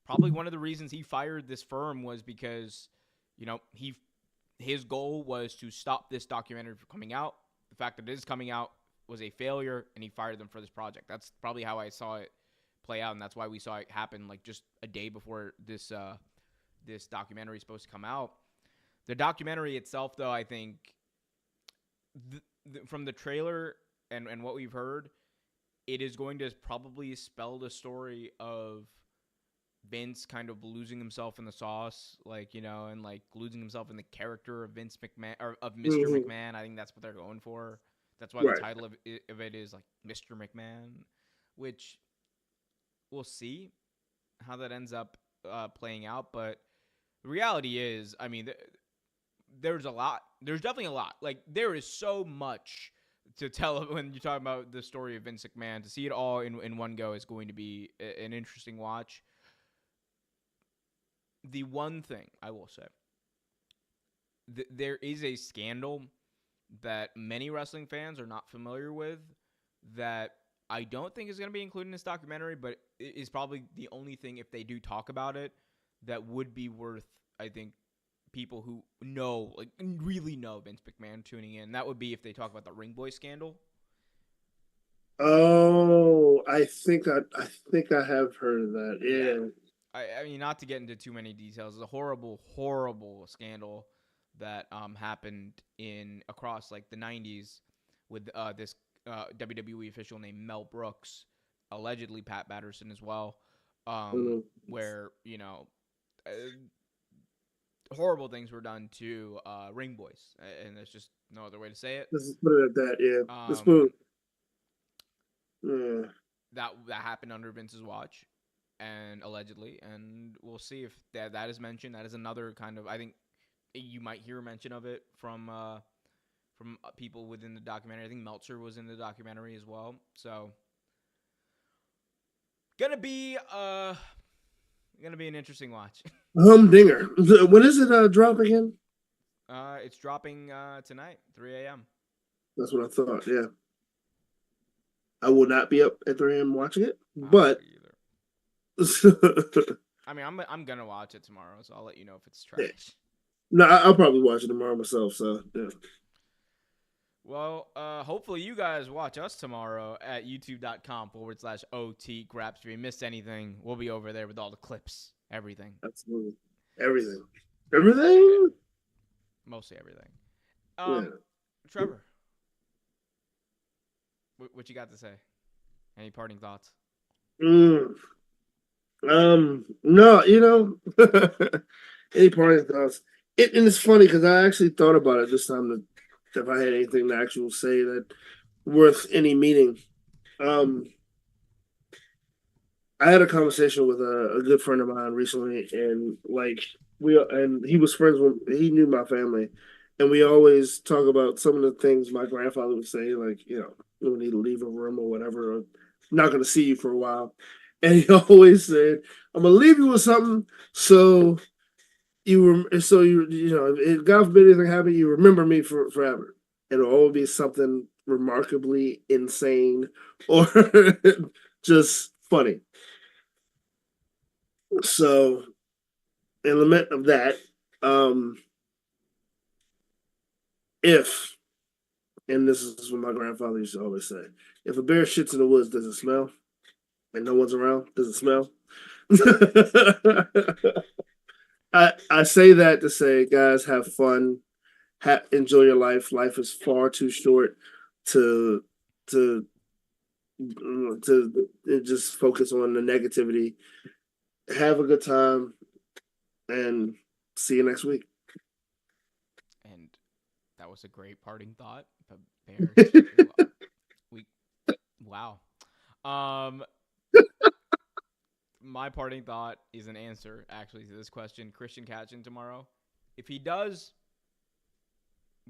Speaker 1: probably one of the reasons he fired this firm was because his goal was to stop this documentary from coming out. The fact that it is coming out was a failure, and he fired them for this project. That's probably how I saw it play out, and that's why we saw it happen like just a day before this documentary is supposed to come out. The documentary itself, though, I think from the trailer and what we've heard, it is going to probably spell the story of Vince kind of losing himself in the sauce, and like losing himself in the character of Vince McMahon, or of Mr.
Speaker 2: Mm-hmm.
Speaker 1: McMahon. I think that's what they're going for. That's why the
Speaker 2: Right.
Speaker 1: title of it is like Mr. McMahon, which we'll see how that ends up playing out. But the reality is, I mean, there's a lot. There's definitely a lot. Like, there is so much to tell when you're talking about the story of Vince McMahon. To see it all in one go is going to be an interesting watch. The one thing I will say, there is a scandal that many wrestling fans are not familiar with that I don't think is going to be included in this documentary, but it is probably the only thing, if they do talk about it, that would be worth, I think, people who know, like really know Vince McMahon tuning in. That would be if they talk about the Ring Boy scandal.
Speaker 2: Oh, I think I have heard of that.
Speaker 1: Yeah.
Speaker 2: Yeah.
Speaker 1: I mean, not to get into too many details, it's a horrible, horrible scandal that happened in across like the 90s with this WWE official named Mel Brooks, allegedly Pat Patterson as well,
Speaker 2: Mm-hmm.
Speaker 1: where uh, horrible things were done to ring boys, and there's just no other way to say it.
Speaker 2: Let's just put it at that. Yeah. Let's put
Speaker 1: Um,
Speaker 2: it.
Speaker 1: that happened under Vince's watch, and allegedly, and we'll see if that is mentioned. That is another kind of, I think you might hear mention of it from people within the documentary. I think Meltzer was in the documentary as well. So gonna be an interesting watch.
Speaker 2: Humdinger. When is it drop again?
Speaker 1: It's dropping tonight, 3 a.m.
Speaker 2: That's what I thought. Yeah. I will not be up at 3 a.m. watching it,
Speaker 1: I won't
Speaker 2: but
Speaker 1: be either.
Speaker 2: yeah.
Speaker 1: I mean, I'm gonna watch it tomorrow, so I'll let you know if it's trash.
Speaker 2: No, I'll probably watch it tomorrow myself. So yeah.
Speaker 1: Well, hopefully you guys watch us tomorrow at youtube.com/OT Graps. If you missed anything, we'll be over there with all the clips, everything.
Speaker 2: Absolutely. Everything. Everything?
Speaker 1: Mostly everything.
Speaker 2: Yeah.
Speaker 1: Trevor, what you got to say? Any parting thoughts?
Speaker 2: Mm, no, any parting thoughts? And it's funny because I actually thought about it this time that if I had anything to actually say that worth any meaning. Um, I had a conversation with a good friend of mine recently, and he was friends with he knew my family, and we always talk about some of the things my grandfather would say, like you don't need to leave a room or whatever, or not going to see you for a while, and he always said, "I'm gonna leave you with something, so if God forbid anything happen, you remember me for forever. It'll always be something remarkably insane or just funny." So, in lament of that, um, if and this is what my grandfather used to always say: if a bear shits in the woods, does it smell? And no one's around, does it smell? I say that to say, guys, have fun, enjoy your life. Life is far too short to to to just focus on the negativity. Have a good time, and see you next week.
Speaker 1: And that was a great parting thought. But Bears, we wow. Um, my parting thought is an answer actually to this question. Christian Catchin tomorrow. If he does,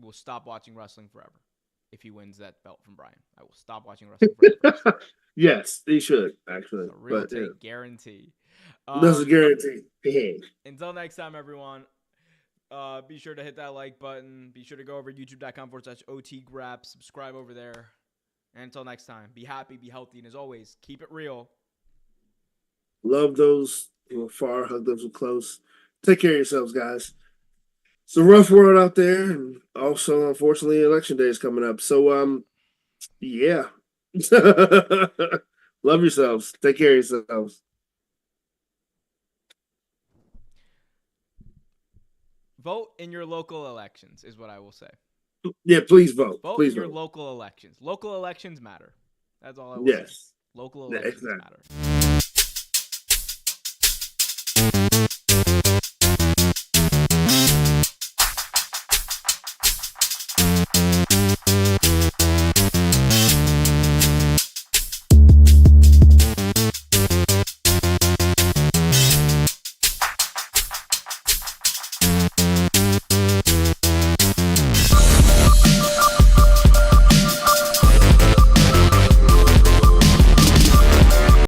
Speaker 1: we'll stop watching wrestling forever. If he wins that belt from Brian, I will stop watching wrestling forever.
Speaker 2: Yes, he should actually,
Speaker 1: A real
Speaker 2: but
Speaker 1: take guarantee.
Speaker 2: this is guaranteed. Hey,
Speaker 1: Until next time, everyone. Be sure to hit that like button. Be sure to go over youtube.com/OTGraps. Subscribe over there. And until next time, be happy, be healthy, and as always, keep it real.
Speaker 2: love those who are far, hug those who are close. Take care of yourselves, guys. It's a rough world out there, and also, unfortunately, election day is coming up. So, yeah. Love yourselves. Take care of yourselves.
Speaker 1: Vote in your local elections is what I will say.
Speaker 2: Yeah, please vote.
Speaker 1: Vote
Speaker 2: Please
Speaker 1: in your
Speaker 2: vote.
Speaker 1: local elections. Local elections matter. That's all I will say.
Speaker 2: Yes.
Speaker 1: Local
Speaker 2: Yeah,
Speaker 1: elections
Speaker 2: exactly.
Speaker 1: matter.